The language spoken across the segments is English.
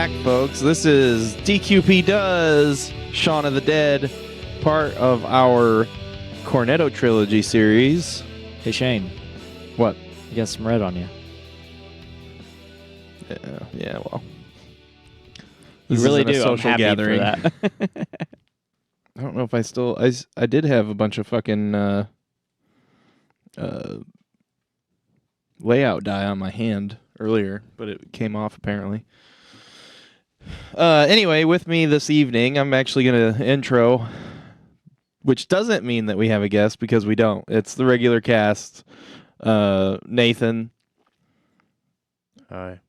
back, folks. This is DQP Does Shaun of the Dead, part of our Cornetto Trilogy series. Hey, Shane. What? You got some red on you. Yeah, well. You This really isn't a do. social I'm happy gathering. for that. I don't know if I still... I did have a bunch of fucking layout dye on my hand earlier, but it came off apparently. Anyway, with me this evening, I'm actually going to intro, which doesn't mean that we have a guest because we don't. It's the regular cast. Nathan. Hi.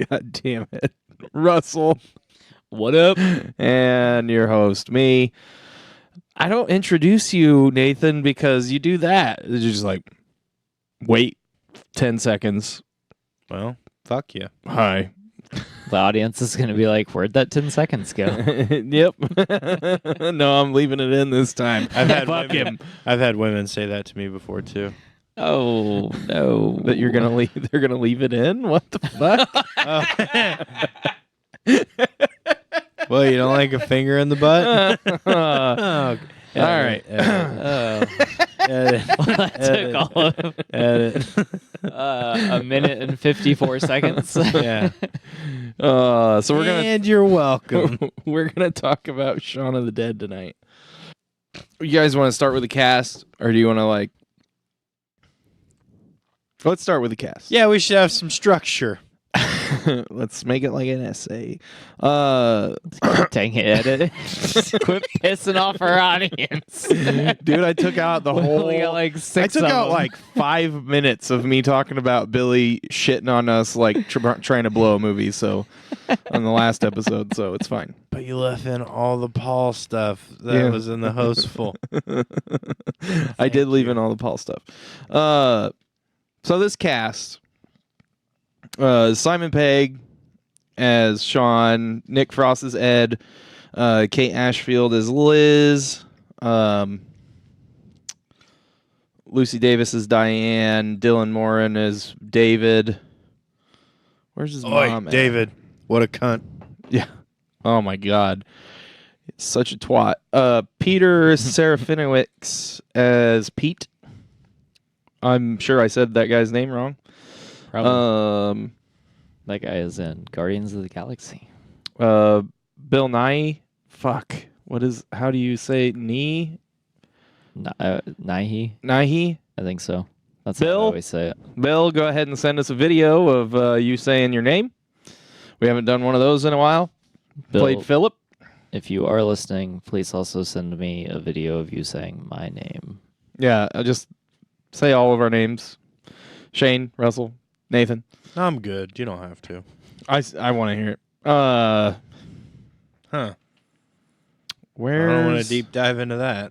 God damn it. Russell. What up? And your host, me. I don't introduce you, Nathan, because you do that. It's just like, wait 10 seconds. Well, fuck you. Hi. The audience is going to be like, where'd that 10 seconds go? Yep. No, I'm leaving it in this time. Fuck him. I've had women say that to me before too. Oh, no. That you're gonna leave? They're gonna leave it in? What the fuck? Well, you don't like a finger in the butt? All right. Edit. Well, that took all of Edit. a minute and 54 seconds. Yeah. So we're gonna And you're welcome. we're gonna talk about Shaun of the Dead tonight. You guys want to start with the cast, or do you want to like? Let's start with the cast. Yeah, we should have some structure. Let's make it like an essay. Dang it, edit. Quit pissing off our audience. Dude, I took out the We whole. got like I six took of out them. like 5 minutes of me talking about Billy shitting on us, like trying to blow a movie. So on the last episode, so it's fine. But you left in all the Paul stuff that was in the hostful. I did leave in all the Paul stuff. So this cast, Simon Pegg as Shaun, Nick Frost as Ed, Kate Ashfield as Liz, Lucy Davis as Diane, Dylan Moran as David. Where's his mom at? David. What a cunt. Yeah. Oh my God. It's such a twat. Peter Serafinowicz as Pete. I'm sure I said that guy's name wrong. Probably. That guy is in Guardians of the Galaxy. Bill Nye. Fuck. How do you say Nahi? Nahi? Nahi? I think so. That's Bill? how I always say it. Bill, go ahead and send us a video of you saying your name. We haven't done one of those in a while. Bill, Played Philip. if you are listening, please also send me a video of you saying my name. Yeah, I'll just say all of our names. Shane, Russell, Nathan. I'm good. You don't have to. I want to hear it. Where? I don't want to deep dive into that.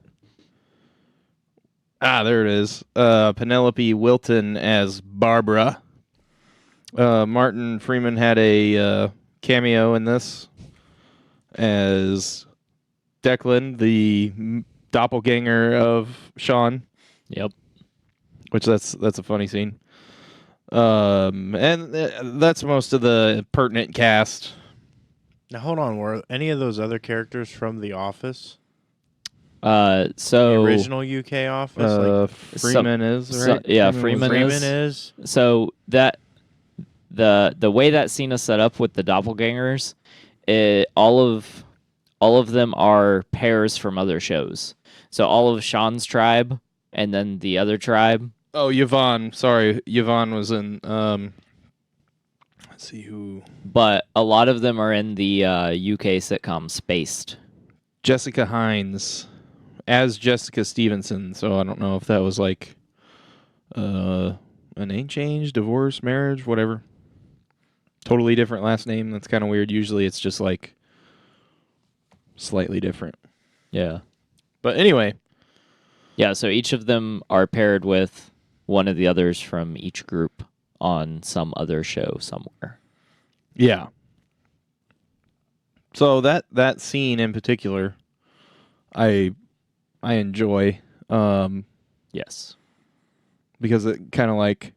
There it is. Penelope Wilton as Barbara. Martin Freeman had a cameo in this as Declan, the doppelganger of Shaun. Yep. Which that's a funny scene. And that's most of the pertinent cast. Now, hold on. Were any of those other characters from The Office? So The original UK Office? Freeman is, right? yeah, Freeman Freeman is. So that the way that scene is set up with the doppelgangers, all of them are pairs from other shows. So all of Shaun's tribe and then the other tribe. Oh, Yvonne. Sorry, Yvonne was in. Let's see who. But a lot of them are in the UK sitcom Spaced. Jessica Hines as Jessica Stevenson. So I don't know if that was like a name change, divorce, marriage, whatever. Totally different last name. That's kind of weird. Usually it's just like slightly different. Yeah. But anyway. Yeah, so each of them are paired with one of the others from each group on some other show somewhere. Yeah. So that scene in particular, I enjoy. Yes. Because it kind of like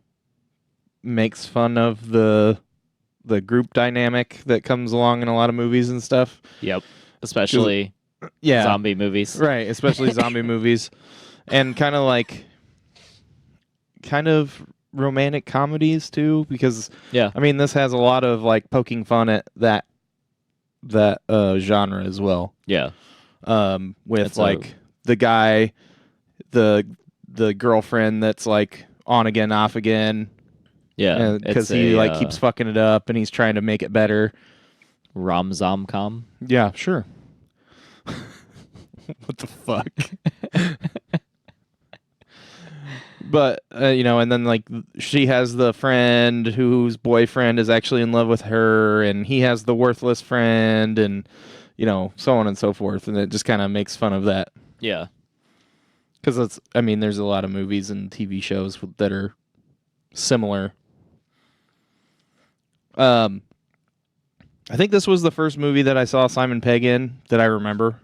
makes fun of the the group dynamic that comes along in a lot of movies and stuff. Yep. Especially zombie movies. Right, especially zombie movies. And kind of romantic comedies too, because I mean this has a lot of like poking fun at that genre as well. Yeah. With the guy, the girlfriend that's like on again, off again. Yeah, because he keeps fucking it up and he's trying to make it better. Rom-zom-com. Yeah, sure. What the fuck? But and then like she has the friend whose boyfriend is actually in love with her, and he has the worthless friend, and so on and so forth, and it just kind of makes fun of that. Yeah, because there's a lot of movies and TV shows that are similar. I think this was the first movie that I saw Simon Pegg in that I remember.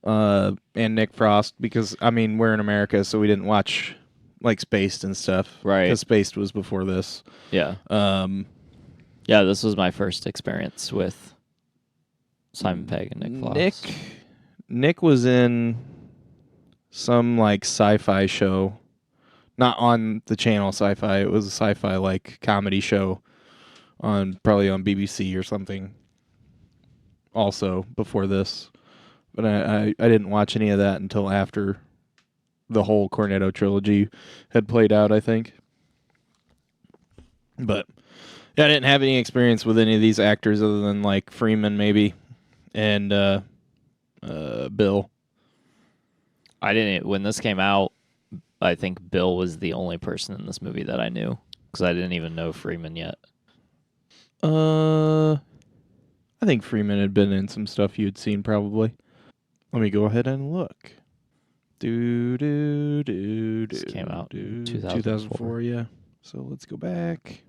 And Nick Frost, because we're in America, so we didn't watch like Spaced and stuff, right? Because Spaced was before this. Yeah. Yeah, this was my first experience with Simon Pegg and Nick Frost. Nick was in some like sci-fi show, not on the channel Sci-Fi. It was a sci-fi like comedy show probably on BBC or something. Also before this. But I didn't watch any of that until after the whole Cornetto Trilogy had played out, I think. But yeah, I didn't have any experience with any of these actors other than like Freeman maybe and Bill. I didn't when this came out. I think Bill was the only person in this movie that I knew because I didn't even know Freeman yet. I think Freeman had been in some stuff you'd seen probably. Let me go ahead and look. This came out in 2004, yeah. So let's go back.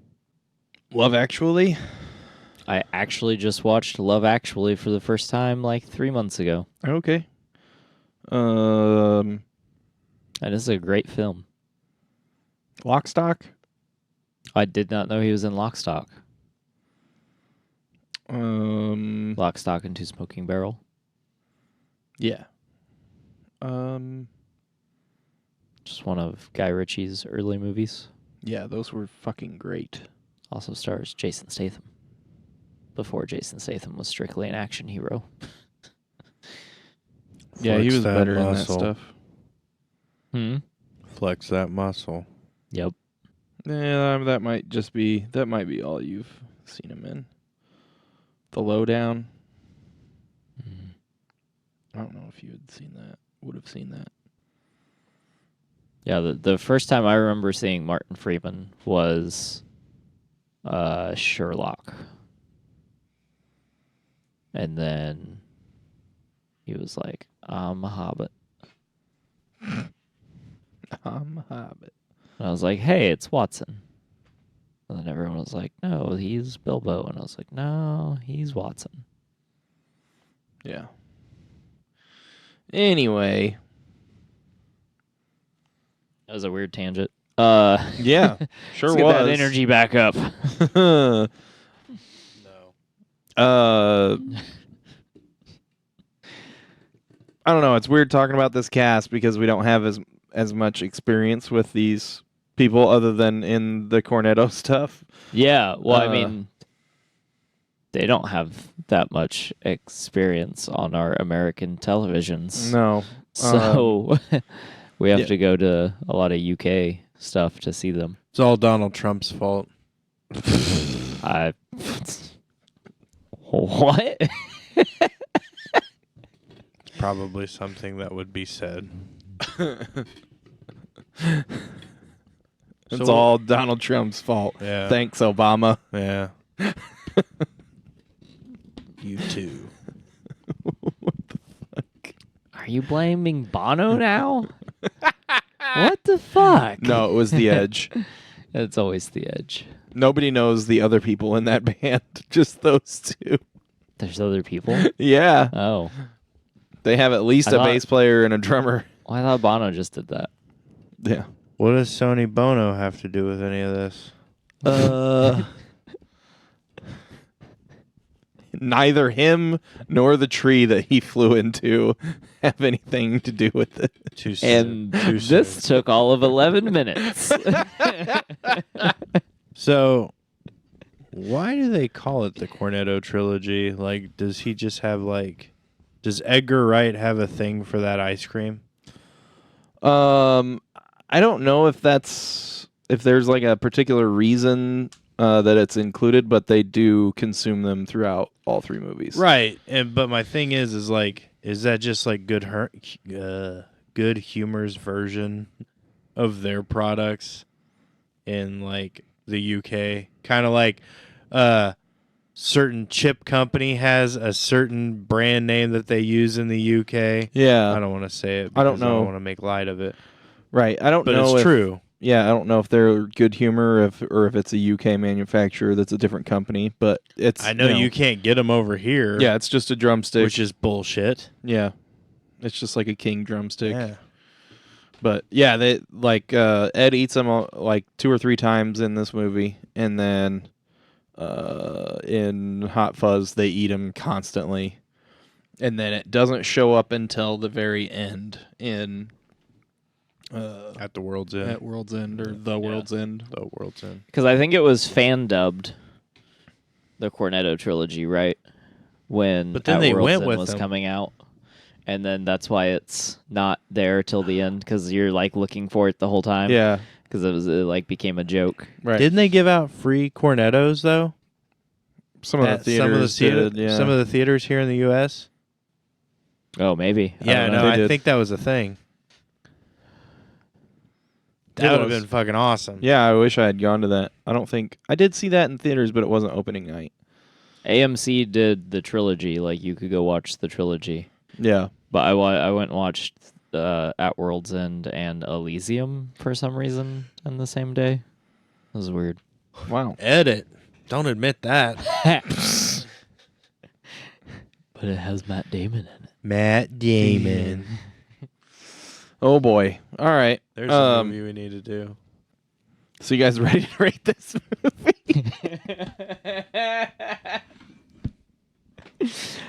Love Actually. I actually just watched Love Actually for the first time like 3 months ago. Okay. And it's a great film. Lock, Stock? I did not know he was in Lock, Stock. Lock, Stock, and Two Smoking Barrel. Yeah. Just one of Guy Ritchie's early movies. Yeah, those were fucking great. Also stars Jason Statham. Before Jason Statham was strictly an action hero. Yeah, he was better in that stuff. Flex that muscle. Yep. Yeah, that might be all you've seen him in. The Lowdown. I don't know if you would have seen that. Yeah, the first time I remember seeing Martin Freeman was Sherlock. And then he was like, I'm a hobbit. I'm a hobbit. And I was like, hey, it's Watson. And then everyone was like, no, he's Bilbo. And I was like, no, he's Watson. Yeah. Anyway. That was a weird tangent. Yeah, sure let's get was. that energy back up. No. I don't know. It's weird talking about this cast because we don't have as much experience with these people other than in the Cornetto stuff. Yeah, well, I mean, they don't have that much experience on our American televisions. No. So we have to go to a lot of UK stuff to see them. It's all Donald Trump's fault. What? It's probably something that would be said. It's all Donald Trump's fault. Yeah. Thanks, Obama. Yeah. You too. What the fuck? Are you blaming Bono now? What the fuck? No, it was The Edge. It's always The Edge. Nobody knows the other people in that band. Just those two. There's other people? Yeah. Oh. They have at least a bass player and a drummer. Well, I thought Bono just did that. Yeah. What does Sonny Bono have to do with any of this? Neither him nor the tree that he flew into have anything to do with it. Too soon. And Too this soon. took all of 11 minutes. So, why do they call it the Cornetto Trilogy? Like, does he just have does Edgar Wright have a thing for that ice cream? I don't know if there's like a particular reason that it's included, but they do consume them throughout all three movies. Right. But my thing is like, is that just like Good Humor's version of their products in like the UK? Kind of like certain chip company has a certain brand name that they use in the UK. Yeah. I don't want to say it I don't because I know. don't want to make light of it. Right. I don't But know it's if, true. Yeah, I don't know if they're Good Humor or if it's a UK manufacturer that's a different company, but it's I know you can't get them over here. Yeah, it's just a drumstick. Which is bullshit. Yeah. It's just like a king drumstick. Yeah. But yeah, they like Ed eats them like 2 or 3 times in this movie, and then in Hot Fuzz they eat them constantly, and then it doesn't show up until the very end in At the World's End. at World's End or the World's End. The World's End. Because I think it was fan dubbed, the Cornetto Trilogy, right? When But then At they World's went End with was them. coming out. And then that's why it's not there till the end, because you're like looking for it the whole time. Yeah, Because it like became a joke. right. Didn't they give out free Cornettos though? some of the At theaters did, yeah. Some of the theaters here in the U.S. Oh, maybe. I Yeah, don't know. no, They I did. think that was a thing. That It would have was. been fucking awesome. Yeah, I wish I had gone to that. I don't think I did see that in theaters, but it wasn't opening night. AMC did the trilogy. Like, you could go watch the trilogy. Yeah. But I went and watched At World's End and Elysium for some reason on the same day. That was weird. Wow. Edit. Don't admit that. But it has Matt Damon in it. Matt Damon. Oh boy. All right. There's a movie we need to do. So you guys ready to rate this movie?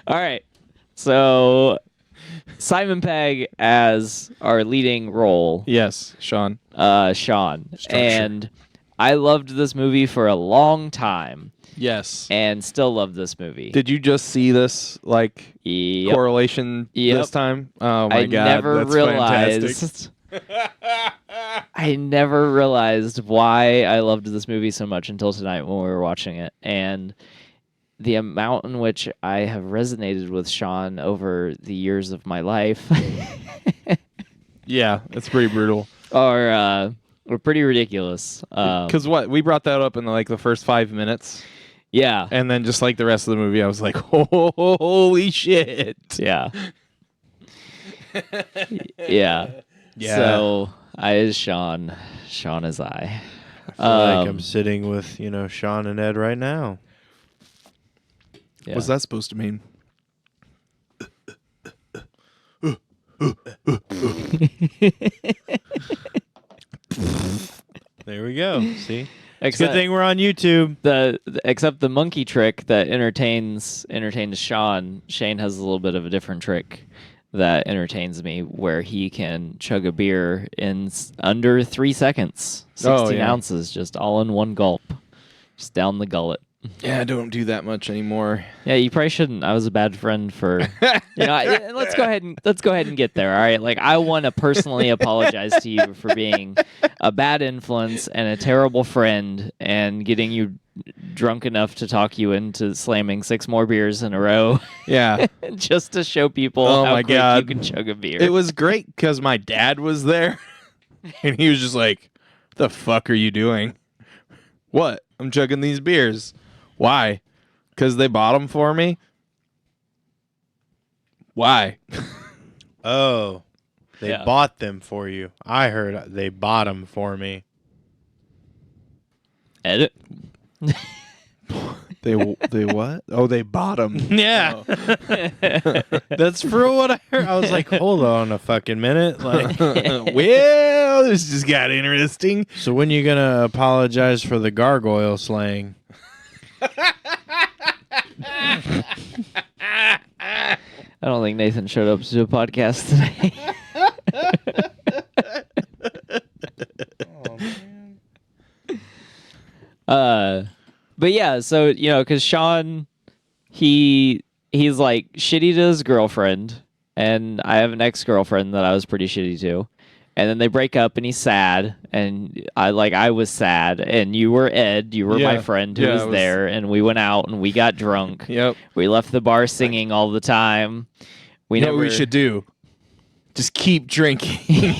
All right. So Simon Pegg as our leading role, Yes, Shaun. Shaun. And I loved this movie for a long time Yes. and still love this movie. Did you just see this like Yep. correlation Yep. this time? Oh my I god. never that's realized. fantastic. I never realized why I loved this movie so much until tonight when we were watching it, and the amount in which I have resonated with Shaun over the years of my life Yeah, it's pretty brutal. are pretty ridiculous. Because what we brought that up in like the first 5 minutes, Yeah, and then just like the rest of the movie, I was like, holy shit. yeah, yeah. Yeah. So I is Shaun. Shaun is I. I feel like I'm sitting with, Shaun and Ed right now. Yeah. What's that supposed to mean? There we go. See? It's a Except good thing we're on YouTube. except the monkey trick that entertains Shaun. Shane has a little bit of a different trick that entertains me, where he can chug a beer in under 3 seconds, 16 yeah. ounces, just all in one gulp, just down the gullet. Yeah, I don't do that much anymore. Yeah, you probably shouldn't. I was a bad friend for. Let's go ahead and get there. All right, like I want to personally apologize to you for being a bad influence and a terrible friend, and getting you drunk enough to talk you into slamming 6 more beers in a row, Yeah. just to show people Oh how my quick God. you can chug a beer. It was great because my dad was there, and he was just like, "The fuck are you doing? What? I'm chugging these beers. Why? Because they bought them for me. Why? Oh. They Yeah. bought them for you. I heard they bought them for me. Edit. They what? Oh, they bottom. Yeah. That's for what I heard. I was like, hold on a fucking minute. Like, Well, this just got interesting. so when you gonna apologize for the gargoyle slang? I don't think Nathan showed up to a podcast today. But yeah, so because Shaun, he's like shitty to his girlfriend, and I have an ex-girlfriend that I was pretty shitty to, and then they break up, and he's sad, and I was sad, and you were Ed, you were my friend who was there, and we went out and we got drunk. Yep. We left the bar singing all the time. You know what we should do? Just keep drinking.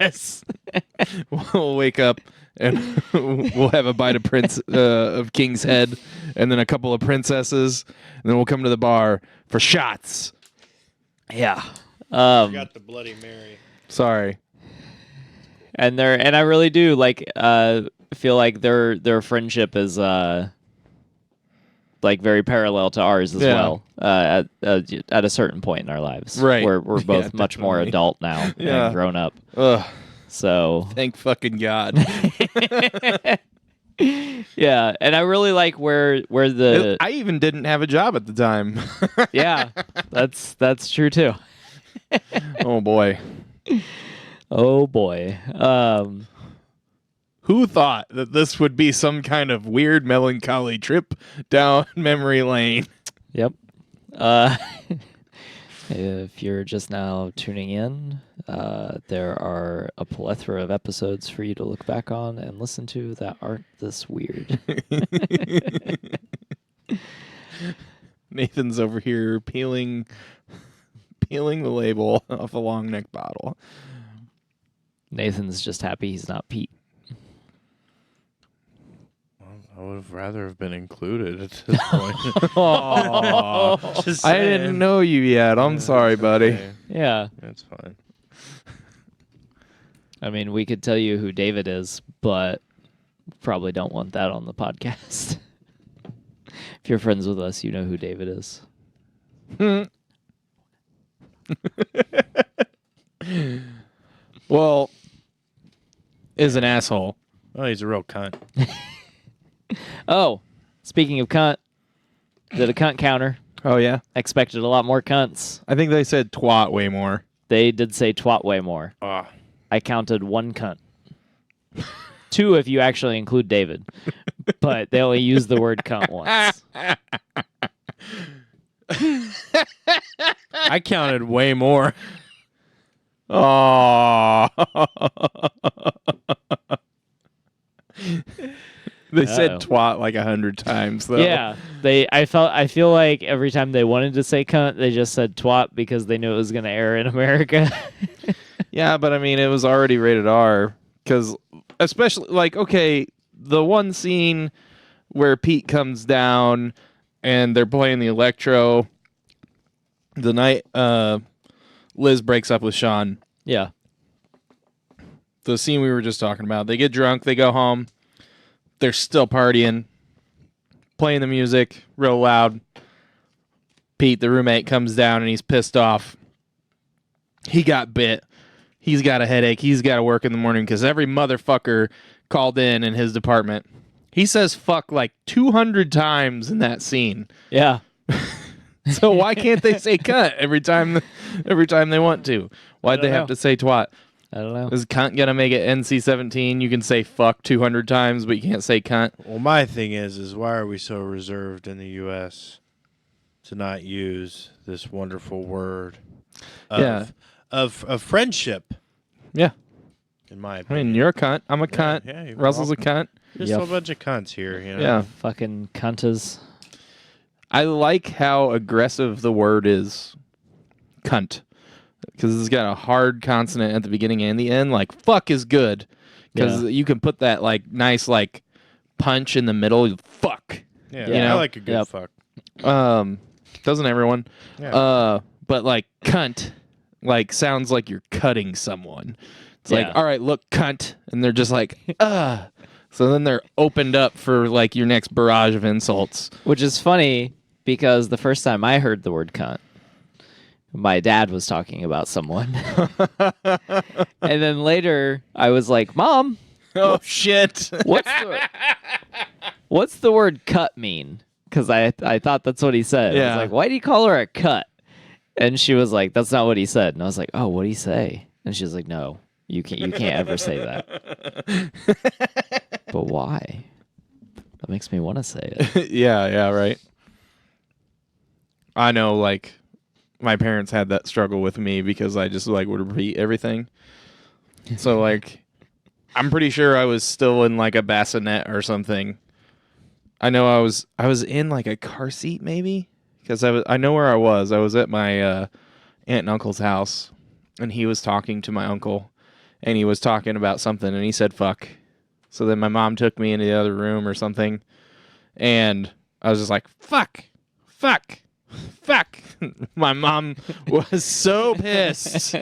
Yes. We'll wake up and we'll have a bite of King's Head, and then a couple of princesses, and then we'll come to the bar for shots. Yeah. Got the Bloody Mary. Sorry. And I really do feel like their friendship is like very parallel to ours as well. At a certain point in our lives, right? We're both much more adult now and grown up. Ugh. So Thank fucking God. yeah, and I really like where the I even didn't have a job at the time. yeah, that's true too. Oh boy. Oh boy. Who thought that this would be some kind of weird melancholy trip down memory lane? Yep. If you're just now tuning in, there are a plethora of episodes for you to look back on and listen to that aren't this weird. Nathan's over here peeling the label off a long neck bottle. Nathan's just happy he's not Pete. I would have rather have been included at this point. I didn't know you yet. I'm sorry, buddy. Okay. Yeah. That's fine. I mean, we could tell you who David is, but probably don't want that on the podcast. If you're friends with us, you know who David is. Well, is an asshole. Oh, he's a real cunt. Oh, speaking of cunt, did a cunt counter. Oh yeah, Expected a lot more cunts. I think they said twat way more. They did say twat way more. Ah, I counted 1 cunt. 2 if you actually include David. But they only used the word cunt once. I counted way more. Oh. They said Uh-oh. twat like 100 times though. Yeah, I feel like every time they wanted to say cunt, they just said twat because they knew it was going to air in America. Yeah, but I mean, it was already rated R because, especially like, okay, the one scene where Pete comes down and they're playing the electro. The night Liz breaks up with Shaun. Yeah. The scene we were just talking about. They get drunk. They go home. They're still partying, playing the music real loud. Pete, the roommate, comes down and he's pissed off. He got bit. He's got a headache. He's got to work in the morning because every motherfucker called in his department. He says fuck like 200 times in that scene. Yeah. So why can't they say cunt every time they want to? Why'd they have to say twat? I don't know. Is cunt gonna make it NC-17? You can say fuck 200 times, but you can't say cunt. Well, my thing is why are we so reserved in the U.S. to not use this wonderful word of friendship? Yeah. In my I opinion. mean, you're a cunt. I'm a cunt. Yeah, Russell's a cunt. Just Yep. a bunch of cunts here, you know? Yeah. Fucking cuntas. I like how aggressive the word is. Cunt. Because it's got a hard consonant at the beginning and the end. Like, fuck is good. Because you can put that, like, nice, like, punch in the middle. Fuck. Yeah, You know? I like a good Yep. fuck. Doesn't everyone? Yeah. But, like, cunt, like, sounds like you're cutting someone. It's Yeah. like, all right, look, cunt. And they're just like, It's So then they're opened up for like your next barrage of insults. Which is funny because the first time I heard the word cunt, my dad was talking about someone. And then later I was like, Mom, Oh shit. what's the word cut mean? Because I thought that's what he said. I Yeah. was like, why do you call her a cut? And she was like, that's not what he said. And I was like, oh, what did he say? And she was like, no, you can't ever say that. But why? That makes me want to say it. Yeah, right. I know, like, my parents had that struggle with me because I just, like, would repeat everything. So, like, I'm pretty sure I was still in, like, a bassinet or something. I know I was in, like, a car seat, maybe? Because I know where I was. I was at my aunt and uncle's house, and he was talking to my uncle, and he was talking about something, and he said, fuck. So then my mom took me into the other room or something, and I was just like, fuck. My mom was so pissed.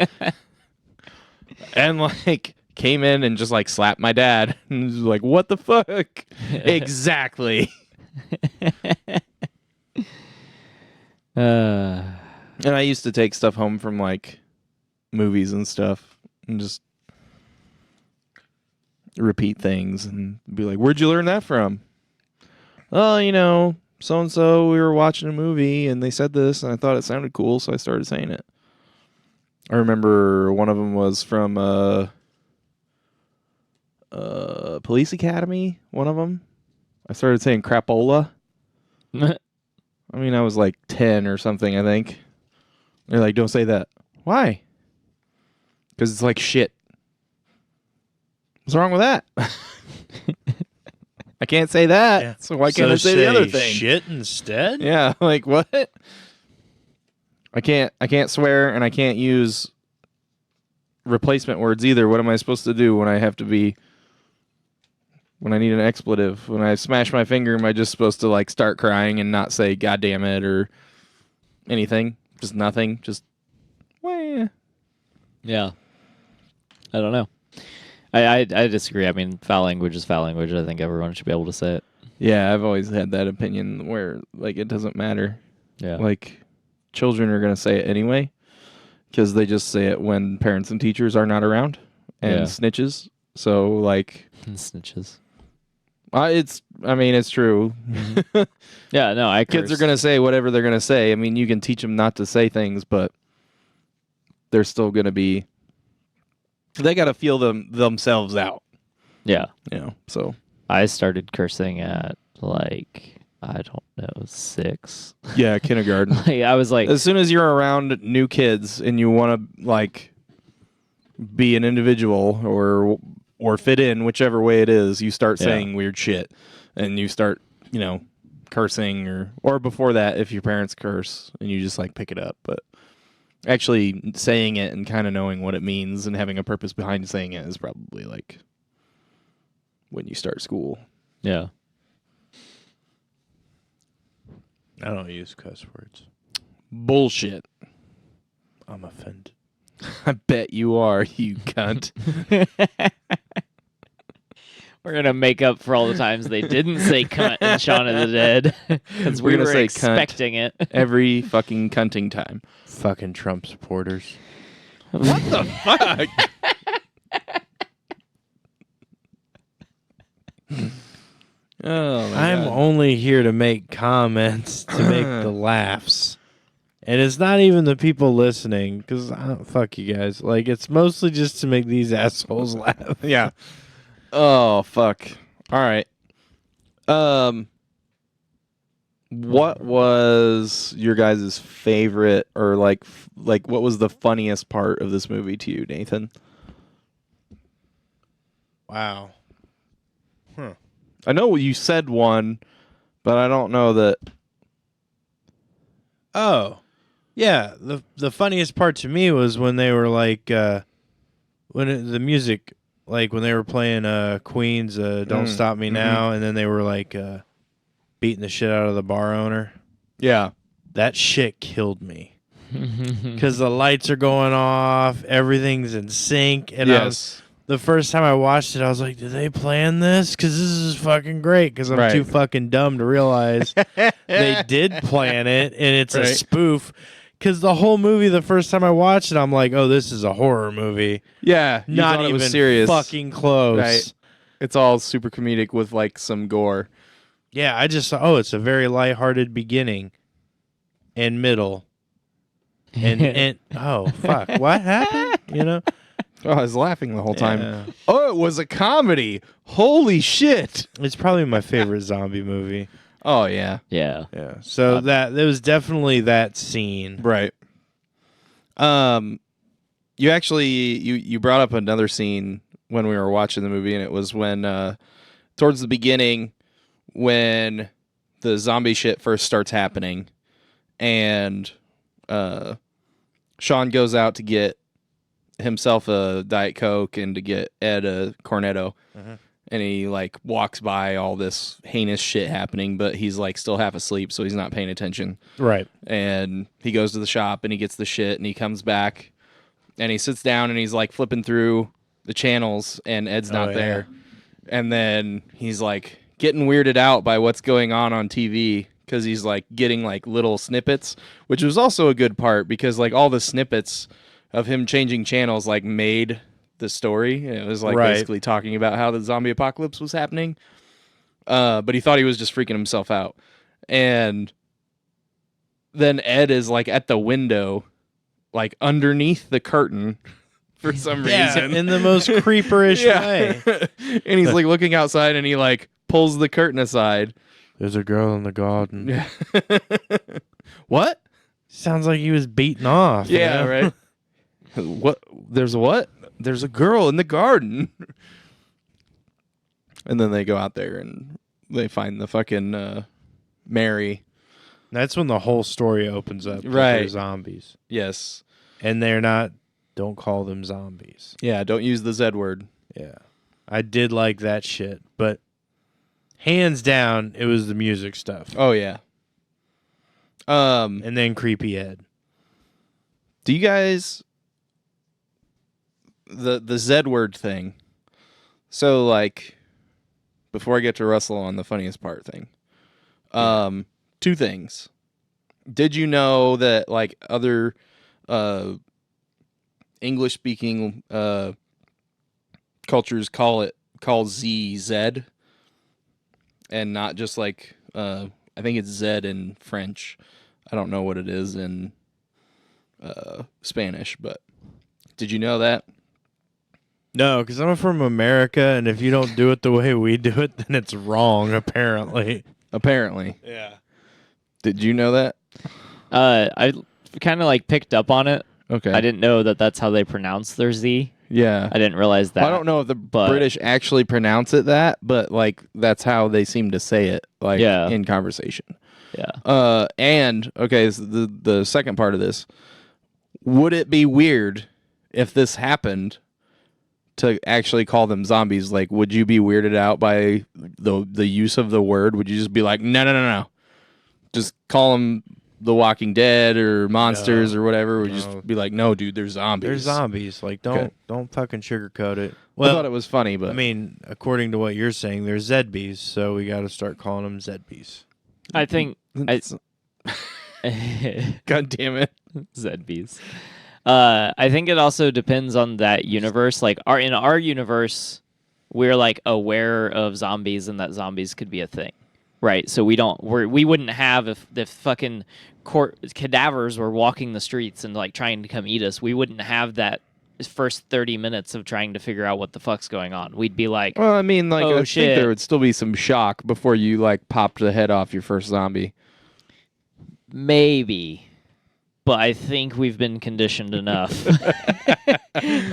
And, like, came in and just, like, slapped my dad. And was like, what the fuck? Exactly. And I used to take stuff home from, like, movies and stuff and just repeat things and be like, where'd you learn that from? Oh, you know, so-and-so, we were watching a movie and they said this and I thought it sounded cool, so I started saying it. I remember one of them was from Police Academy, one of them. I started saying crapola. I mean, I was like 10 or something, I think. They're like, don't say that. Why? Because it's like shit. What's wrong with that? I can't say that. Yeah. So why can't I say the other thing? Shit instead? Yeah, like what? I can't swear and I can't use replacement words either. What am I supposed to do when I need an expletive? When I smash my finger, am I just supposed to like start crying and not say God damn it or anything? Just nothing. Just wah. Yeah. I don't know. I disagree. I mean, foul language is foul language. I think everyone should be able to say it. Yeah, I've always had that opinion where like it doesn't matter. Yeah. Like children are going to say it anyway because they just say it when parents and teachers are not around and snitches. So like snitches. It's true. Yeah, no, I Kids are going to say whatever they're going to say. I mean, you can teach them not to say things, but they're still going to be. They got to feel themselves out. Yeah. You know, so. I started cursing at, like, I don't know, 6. Yeah, kindergarten. I was like. As soon as you're around new kids and you want to, like, be an individual or fit in whichever way it is, you start saying weird shit. And you start, you know, cursing or before that, if your parents curse and you just, like, pick it up. But actually saying it and kind of knowing what it means and having a purpose behind saying it is probably, like, when you start school. Yeah. I don't use cuss words. Bullshit. I'm offended. I bet you are, you cunt. We're going to make up for all the times they didn't say cunt in Shaun of the Dead. Because we were say expecting cunt it. every fucking cunting time. Fucking Trump supporters. What the fuck? Oh, my I'm God. only here to make comments to make the laughs. And it's not even the people listening, because fuck you guys. Like, it's mostly just to make these assholes laugh. Yeah. Oh, fuck. All right. What was your guys' favorite or like what was the funniest part of this movie to you, Nathan? Wow. I know you said one, but I don't know that. Oh. Yeah, the funniest part to me was when they were like the music, like when they were playing Queen's Don't Stop Me Now, and then they were like beating the shit out of the bar owner. Yeah. That shit killed me. Because the lights are going off, everything's in sync, and the first time I watched it, I was like, did they plan this? Because this is fucking great. Because I'm Right. too fucking dumb to realize they did plan it, and it's a Right. spoof. Because the whole movie, the first time I watched it, I'm like, oh, this is a horror movie. Yeah, you Not thought even it was serious. fucking close. Right. It's all super comedic with like some gore. Yeah, I just thought, oh, it's a very lighthearted beginning and middle. And oh, fuck. What happened? You know? Oh, I was laughing the whole time. Yeah. Oh, it was a comedy. Holy shit. It's probably my favorite zombie movie. Oh yeah. Yeah. Yeah. So that there was definitely that scene. Right. You actually you brought up another scene when we were watching the movie, and it was when towards the beginning when the zombie shit first starts happening, and Shaun goes out to get himself a Diet Coke and to get Ed a Cornetto. And he like walks by all this heinous shit happening, but he's like still half asleep, so he's not paying attention. Right. And he goes to the shop and he gets the shit, and he comes back and he sits down and he's like flipping through the channels, and Ed's not there. And then he's like getting weirded out by what's going on TV, because he's like getting like little snippets, which was also a good part, because like all the snippets of him changing channels like made the story. It was like basically talking about how the zombie apocalypse was happening. But he thought he was just freaking himself out. And then Ed is like at the window, like underneath the curtain for some reason. In the most creeperish way. And he's like looking outside, and he like pulls the curtain aside. There's a girl in the garden. Yeah. What? Sounds like he was beaten off. Yeah, you know? right. What? There's a what? There's a girl in the garden. And then they go out there and they find the fucking Mary. That's when the whole story opens up. Right. They're zombies. Yes. And they're not, don't call them zombies. Yeah, don't use the Zed word. Yeah. I did like that shit. But hands down, it was the music stuff. Oh, yeah. And then Creepy Ed. Do you guys... The Zed word thing. So, like, before I get to Russell on the funniest part thing, two things. Did you know that, like, other English-speaking cultures call Z Zed, and not just like I think it's Zed in French. I don't know what it is in Spanish, but did you know that? No, because I'm from America, and if you don't do it the way we do it, then it's wrong, apparently. Apparently. Yeah. Did you know that? I kind of like picked up on it. Okay. I didn't know that that's how they pronounce their Z. Yeah. I didn't realize that. Well, I don't know if the British actually pronounce it that, but like that's how they seem to say it, like in conversation. Yeah. And okay, so the second part of this, would it be weird if this happened to actually call them zombies? Like, would you be weirded out by the use of the word? Would you just be like, no, just call them The Walking Dead or monsters or whatever? Would you just be like, no, dude, they're zombies. They're zombies. Like, don't fucking sugarcoat it. Well, I thought it was funny, but I mean, according to what you're saying, they're Zedbees, so we got to start calling them Zedbees. I think God damn it. Zedbees. I think it also depends on that universe. Like in our universe, we're like aware of zombies and that zombies could be a thing, right? So we wouldn't have if the fucking cadavers were walking the streets and like trying to come eat us. We wouldn't have that first 30 minutes of trying to figure out what the fuck's going on. We'd be like, well, I mean, like, oh, I shit. think there would still be some shock before you like popped the head off your first zombie. Maybe. But I think we've been conditioned enough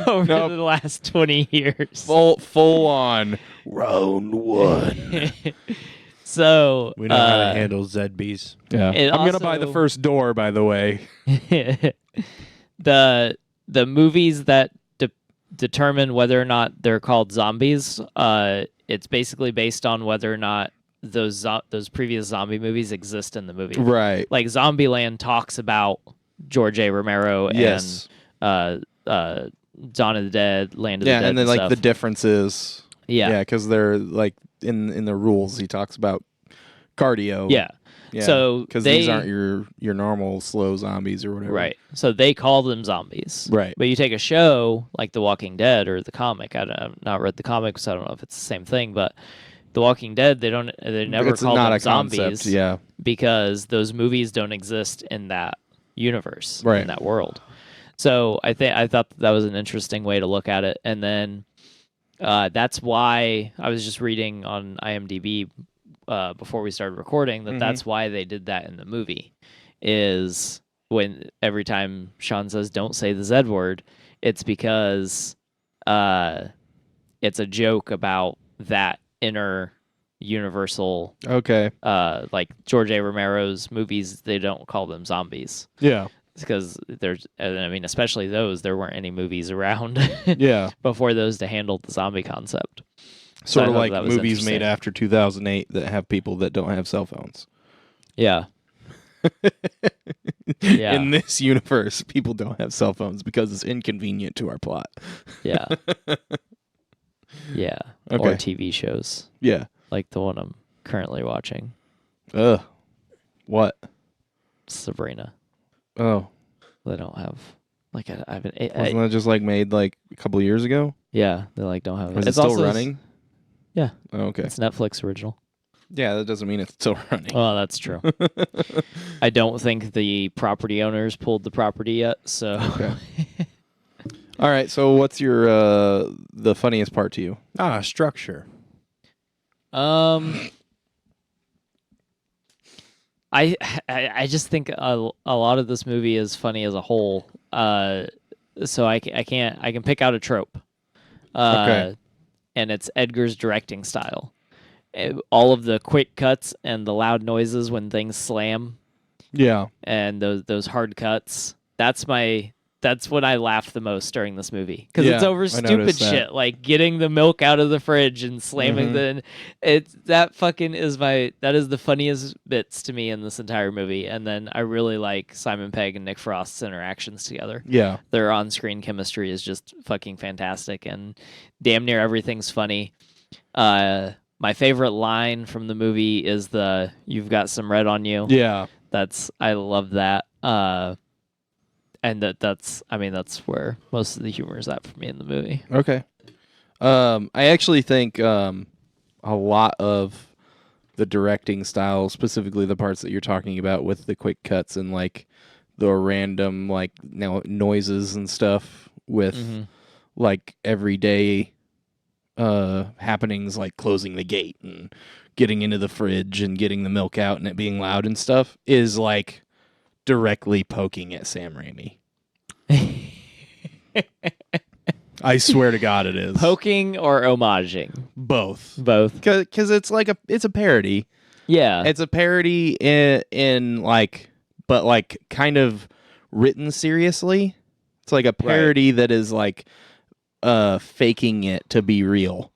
over the last 20 years. Full on round one. So we know how to handle Zedbees. Yeah, I'm gonna buy the first door. By the way, the movies that determine whether or not they're called zombies, it's basically based on whether or not those previous zombie movies exist in the movie. Right. Like Zombieland talks about George A. Romero yes. and Dawn of the Dead, Land of the Dead, and then like stuff. the difference is yeah, because they're like in the rules he talks about cardio. yeah. So because these aren't your normal slow zombies or whatever. Right. So they call them zombies. Right. But you take a show like The Walking Dead or the comic. I've not read the comics. So I don't know if it's the same thing. But The Walking Dead, they never It's call not them a zombies. concept, yeah. Because those movies don't exist in that universe, Right. in that world. So I thought that was an interesting way to look at it. And then that's why I was just reading on IMDb before we started recording that that's why they did that in the movie, is when every time Shaun says don't say the Zed word, it's because it's a joke about that inner universal like George A. Romero's movies. They don't call them zombies. Yeah. Because especially those, there weren't any movies around before those to handle the zombie concept. Sort of like movies made after 2008 that have people that don't have cell phones. Yeah. In this universe, people don't have cell phones because it's inconvenient to our plot. Yeah. Yeah. Okay. Or TV shows. Yeah. Like the one I'm currently watching. What? Sabrina. Oh. They don't have like Wasn't that just like made like a couple of years ago? Yeah, they like don't have it. Is it still running? Yeah. Oh, okay. It's Netflix original. Yeah, that doesn't mean it's still running. Well, that's true. I don't think the property owners pulled the property yet, so. Okay. All right, so what's your the funniest part to you? Structure. I just think a lot of this movie is funny as a whole. So I can pick out a trope. Okay. And it's Edgar's directing style. All of the quick cuts and the loud noises when things slam. Yeah. And those hard cuts. That's when I laugh the most during this movie, because it's over stupid shit like getting the milk out of the fridge and slamming that is the funniest bits to me in this entire movie. And then I really like Simon Pegg and Nick Frost's interactions together. Yeah, their on-screen chemistry is just fucking fantastic, and damn near everything's funny. My favorite line from the movie is the "You've got some red on you." Yeah, I love that. And that's where most of the humor is at for me in the movie. Okay. I actually think a lot of the directing style, specifically the parts that you're talking about with the quick cuts and like the random like noises and stuff with like everyday happenings, like closing the gate and getting into the fridge and getting the milk out and it being loud and stuff, is like directly poking at Sam Raimi. I swear to God it is. Poking or homaging? Both. Because it's like it's a parody. Yeah. It's a parody in like, but like kind of written seriously. It's like a parody that is like faking it to be real,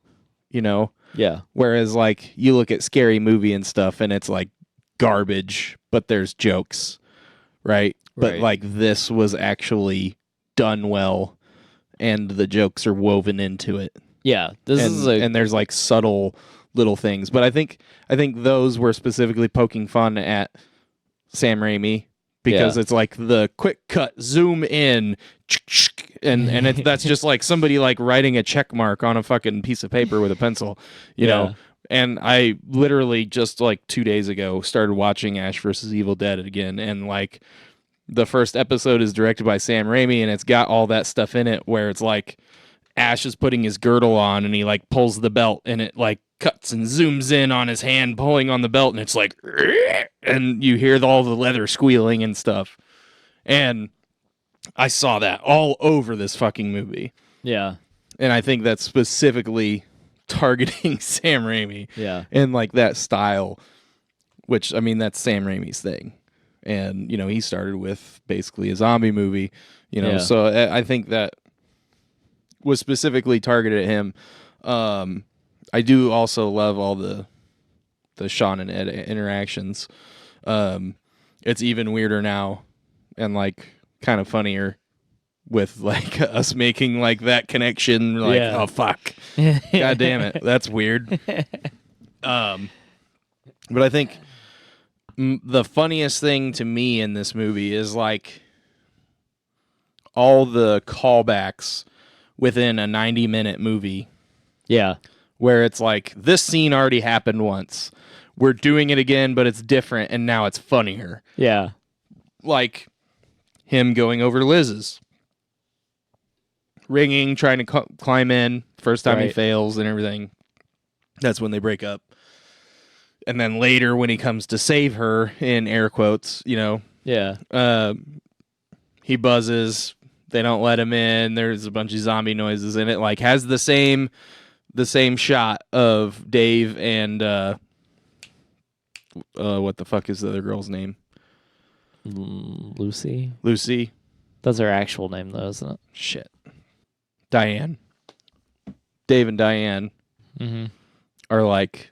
you know? Yeah. Whereas like you look at Scary Movie and stuff and it's like garbage, but there's jokes. Right? But like this was actually done well and the jokes are woven into it. Yeah. And there's like subtle little things. But I think those were specifically poking fun at Sam Raimi because it's like the quick cut, zoom in, and that's just like somebody like writing a check mark on a fucking piece of paper with a pencil, you know. And I literally just like 2 days ago started watching Ash vs. Evil Dead again, and like the first episode is directed by Sam Raimi, and it's got all that stuff in it where it's like Ash is putting his girdle on and he like pulls the belt and it like cuts and zooms in on his hand pulling on the belt and it's like, and you hear all the leather squealing and stuff. And I saw that all over this fucking movie. Yeah. And I think that's specifically targeting Sam Raimi. Yeah. And like that style, which I mean, that's Sam Raimi's thing. And, you know, he started with basically a zombie movie, you know, so I think that was specifically targeted at him. I do also love all the Shaun and Ed interactions. It's even weirder now and like kind of funnier with like us making like that connection. Like, Yeah. oh fuck, god damn it, that's weird. But I think the funniest thing to me in this movie is like all the callbacks within a 90-minute movie. Yeah. Where it's like, this scene already happened once. We're doing it again, but it's different, and now it's funnier. Yeah. Like him going over to Liz's. Ringing, trying to climb in. First time he Right. fails and everything. That's when they break up. And then later when he comes to save her, in air quotes, you know, Yeah. he buzzes. They don't let him in. There's a bunch of zombie noises in it. Like, has the same shot of Dave and what the fuck is the other girl's name? Lucy. Lucy. That's her actual name, though, isn't it? Shit. Diane. Dave and Diane Mm-hmm. are like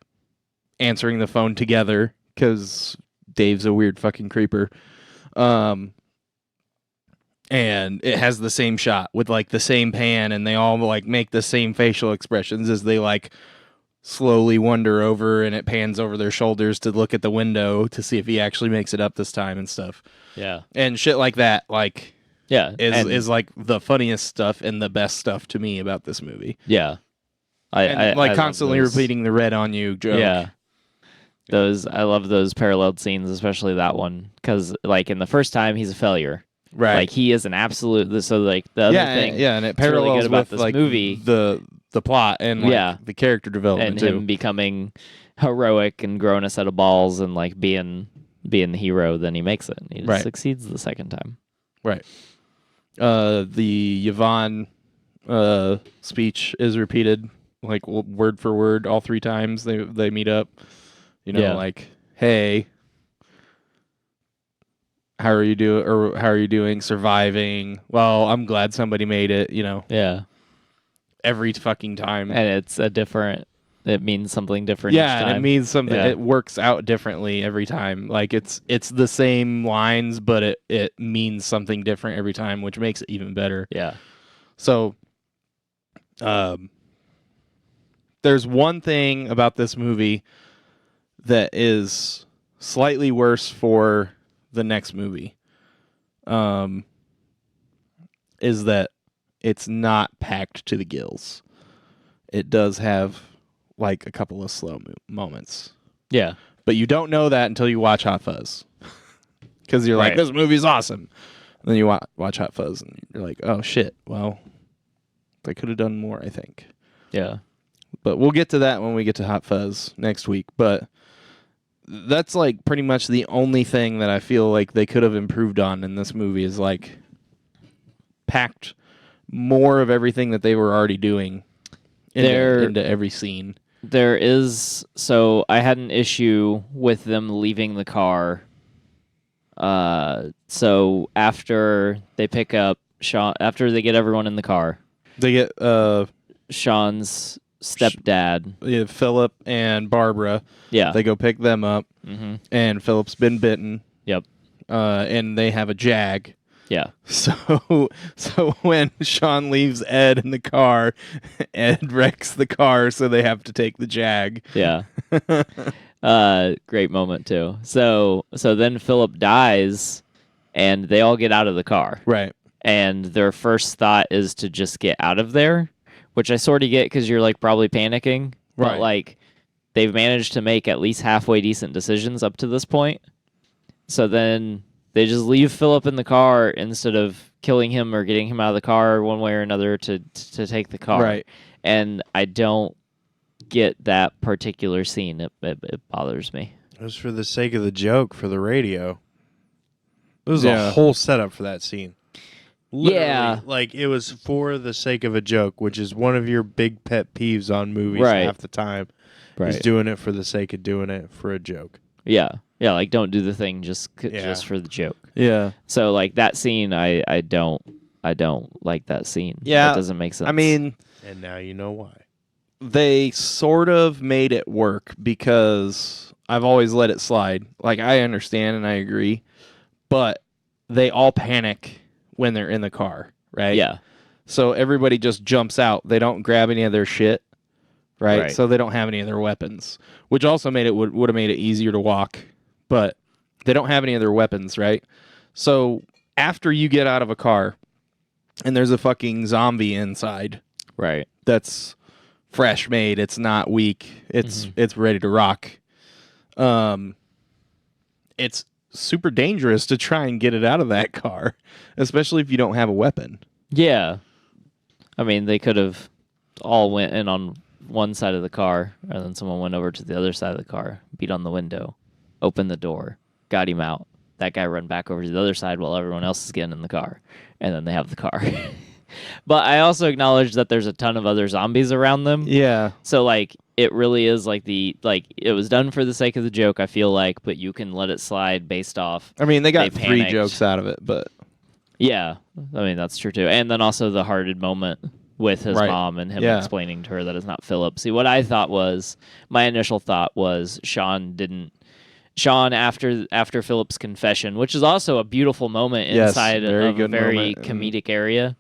answering the phone together because Dave's a weird fucking creeper. And it has the same shot with like the same pan, and they all like make the same facial expressions as they like slowly wander over, and it pans over their shoulders to look at the window to see if he actually makes it up this time and stuff. Yeah. And shit like that, like Yeah. is like the funniest stuff and the best stuff to me about this movie. Yeah. And like love constantly those. repeating the red on you joke. Yeah. I love those paralleled scenes, especially that one, because like in the first time he's a failure, Right. Like he is an absolute. So like the other thing, and it that's really parallels good about with this like movie, the plot and like the character development and too. him becoming heroic and growing a set of balls and like being the hero. Then he makes it. And he just succeeds the second time. Right. The Yvonne speech is repeated like word for word all three times they meet up. You know, like, hey, how are you doing? Or how are you doing? Surviving? Well, I'm glad somebody made it. You know. Yeah. Every fucking time, and it's a different. It means something different. Yeah, each time. and it means something. Yeah. It works out differently every time. Like it's the same lines, but it means something different every time, which makes it even better. Yeah. So, there's one thing about this movie that is slightly worse for the next movie. Is that it's not packed to the gills. It does have like a couple of slow moments. Yeah. But you don't know that until you watch Hot Fuzz. Because you're like, this movie's awesome. And then you watch Hot Fuzz and you're like, oh shit, well, they could have done more, I think. Yeah. But we'll get to that when we get to Hot Fuzz next week. But that's like pretty much the only thing that I feel like they could have improved on in this movie is like packed more of everything that they were already doing into every scene. There is, so I had an issue with them leaving the car. So after they pick up Shaun, after they get everyone in the car, They get Shaun's stepdad, Philip and Barbara. yeah, They go pick them up, and Philip's been bitten. Yep. And they have a jag. Yeah. So when Shaun leaves Ed in the car, Ed wrecks the car, so they have to take the jag. Yeah. Great moment too. So then Philip dies, and they all get out of the car. Right. And their first thought is to just get out of there, which I sort of get because you're like probably panicking. Right. But like they've managed to make at least halfway decent decisions up to this point. So then they just leave Philip in the car instead of killing him or getting him out of the car one way or another to take the car. Right. And I don't get that particular scene. It bothers me. It was for the sake of the joke for the radio. It was Yeah. a whole setup for that scene. Literally, Yeah. like it was for the sake of a joke, which is one of your big pet peeves on movies Right. half the time. Right. Is doing it for the sake of doing it for a joke. Yeah. Yeah, like don't do the thing just for the joke. Yeah. So like that scene I don't like that scene. Yeah. That doesn't make sense. I mean, And now you know why. they sort of made it work because I've always let it slide. Like, I understand and I agree, but they all panic when they're in the car, right? Yeah. So everybody just jumps out. They don't grab any of their shit, right? Right. So they don't have any of their weapons, which also would have made it easier to walk, but they don't have any of their weapons, right? So after you get out of a car and there's a fucking zombie inside, Right. that's fresh made, it's not weak, it's ready to rock. It's super dangerous to try and get it out of that car, especially if you don't have a weapon. Yeah. I mean, they could have all went in on one side of the car, and then someone went over to the other side of the car, beat on the window, opened the door, got him out. That guy run back over to the other side while everyone else is getting in the car, and then they have the car. But I also acknowledge that there's a ton of other zombies around them. Yeah. So, like, it really is like it was done for the sake of the joke, I feel like, but you can let it slide based off. I mean, they got They 3 panicked. jokes out of it, but Yeah, I mean, that's true, too. And then also the hearted moment with his Right. mom and him Yeah. explaining to her that it's not Philip. See, what I thought was, my initial thought was Shaun after Philip's confession, which is also a beautiful moment Yes, inside very of a good very moment. comedic area,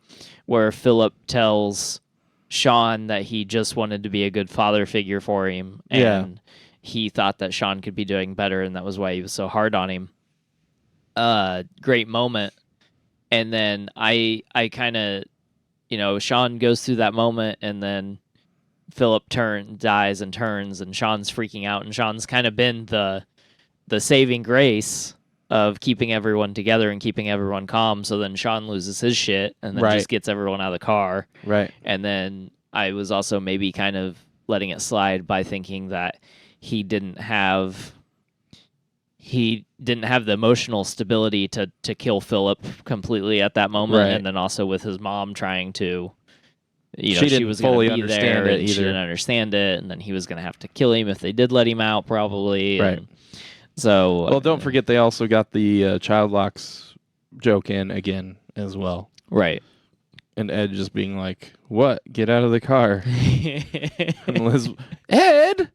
where Philip tells Shaun that he just wanted to be a good father figure for him, and Yeah. he thought that Shaun could be doing better, and that was why he was so hard on him. Great moment. And then I kind of, Shaun goes through that moment, and then Philip dies and turns, and Shaun's freaking out, and Shaun's kind of been the saving grace of keeping everyone together and keeping everyone calm. So then Shaun loses his shit and then Right. just gets everyone out of the car. right. And then I was also maybe kind of letting it slide by thinking that he didn't have the emotional stability to kill Philip completely at that moment. Right. And then also with his mom trying to, She she didn't was going fully to be understand there it and she either. didn't understand it. And then he was going to have to kill him if they did let him out, probably. Right. And so, Well, don't forget they also got the child locks joke in again as well. right. And Ed just being like, "What? Get out of the car." And Liz, Ed!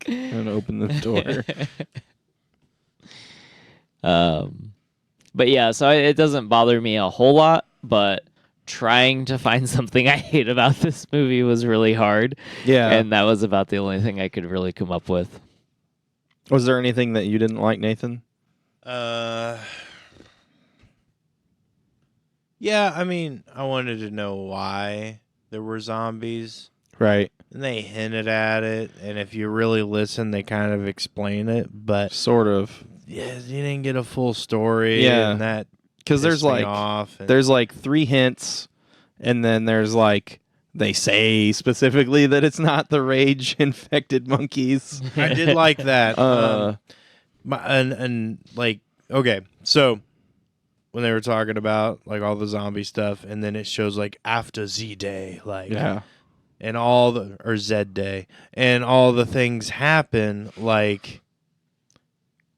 And open the door. But yeah, so it doesn't bother me a whole lot, but trying to find something I hate about this movie was really hard. Yeah. And that was about the only thing I could really come up with. Was there anything that you didn't like, Nathan? Yeah, I mean, I wanted to know why there were zombies. Right. And they hinted at it, and if you really listen, they kind of explain it, but Sort of. yeah, you didn't get a full story. Yeah. And that Because there's pissed me like off, and there's like 3 hints, and then there's like they say specifically that it's not the rage infected monkeys. I did like that. And like, okay, so when they were talking about like all the zombie stuff, and then it shows like after Z Day, like Yeah. and or Zed Day, and all the things happen, like,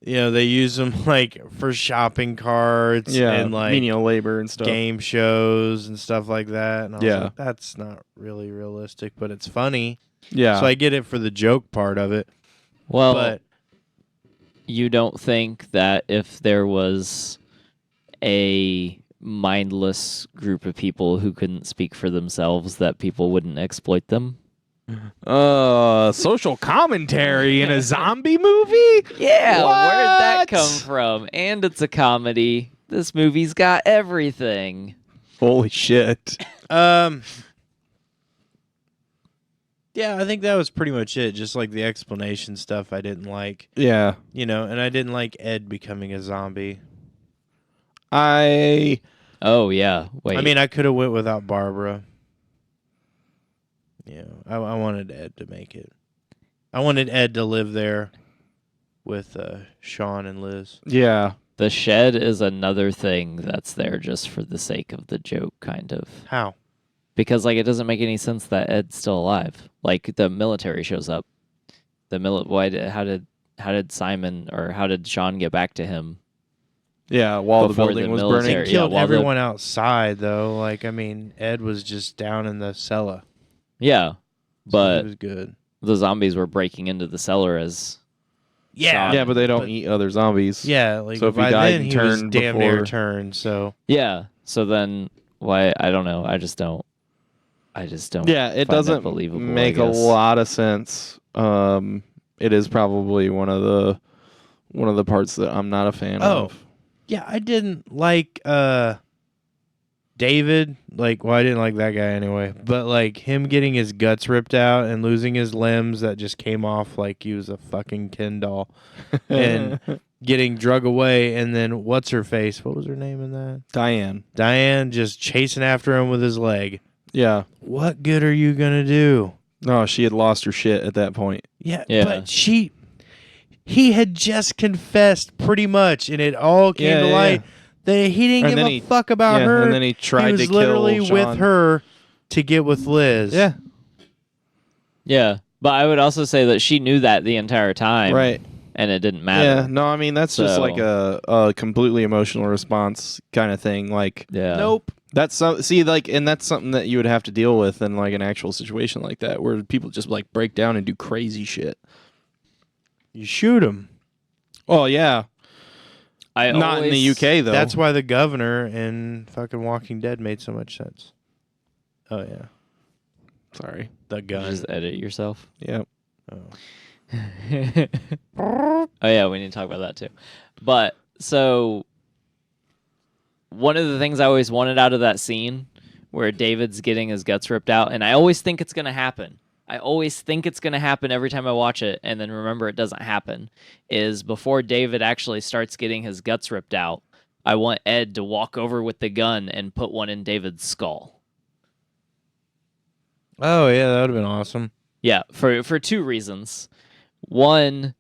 they use them like for shopping carts Yeah. and like menial labor and stuff. game shows and stuff like that. And I was Yeah. like, that's not really realistic, but it's funny. Yeah. So I get it for the joke part of it. Well, But you don't think that if there was a mindless group of people who couldn't speak for themselves, that people wouldn't exploit them? Social commentary in a zombie movie? Yeah, where'd that What? come from? And it's a comedy. This movie's got everything. Holy shit. yeah, I think that was pretty much it. Just like the explanation stuff I didn't like, Yeah. and I didn't like Ed becoming a zombie. Oh, yeah. Wait. I mean, I could have went without Barbara. I wanted Ed to make it. I wanted Ed to live there with Shaun and Liz. Yeah. the shed is another thing that's there just for the sake of the joke, kind of. How? Because, like, it doesn't make any sense that Ed's still alive. Like, the military shows up. How did Simon or how did Shaun get back to him? Yeah, while the Before building the was military- burning. Yeah, Killed while everyone outside, though. Like, I mean, Ed was just down in the cellar. Yeah, So but it was good. the zombies were breaking into the cellar as Yeah. Yeah, but they don't eat other zombies. Yeah, like So if he by died then and he was turned damn near before- turned. So yeah. So then why? I don't know. I just don't. Yeah, it find that doesn't believable, make I a guess. lot of sense. It is probably one of the parts that I'm not a fan of. Yeah, I didn't like David. Like, well, I didn't like that guy anyway. But like him getting his guts ripped out and losing his limbs that just came off like he was a fucking Ken doll, and getting drug away. And then what's her face? What was her name in that? Diane. Diane just chasing after him with his leg. Yeah. What good are you gonna do? No, she had lost her shit at that point. Yeah, Yeah. but he had just confessed pretty much, and it all came to light that he didn't And give then a fuck about her. And then he tried he was to kill literally Shaun. with her to get with Liz. Yeah. Yeah, but I would also say that she knew that the entire time, Right. And it didn't matter. Yeah. No, I mean that's just So- like a completely emotional response kind of thing. Like, Yeah. Nope. that's and that's something that you would have to deal with in like an actual situation like that, where people just like break down and do crazy shit. You shoot him. Oh yeah. I Not in the always- UK though. That's why the governor in fucking Walking Dead made so much sense. Oh yeah, Sorry. the You gun. just edit yourself. Yeah. Oh yeah, we need to talk about that too. But so one of the things I always wanted out of that scene where David's getting his guts ripped out, and I always think it's gonna happen. I always think it's gonna happen every time I watch it, and then remember it doesn't happen. Is before David actually starts getting his guts ripped out, I want Ed to walk over with the gun and put one in David's skull. Oh yeah, that would have been awesome. Yeah, for two reasons. One,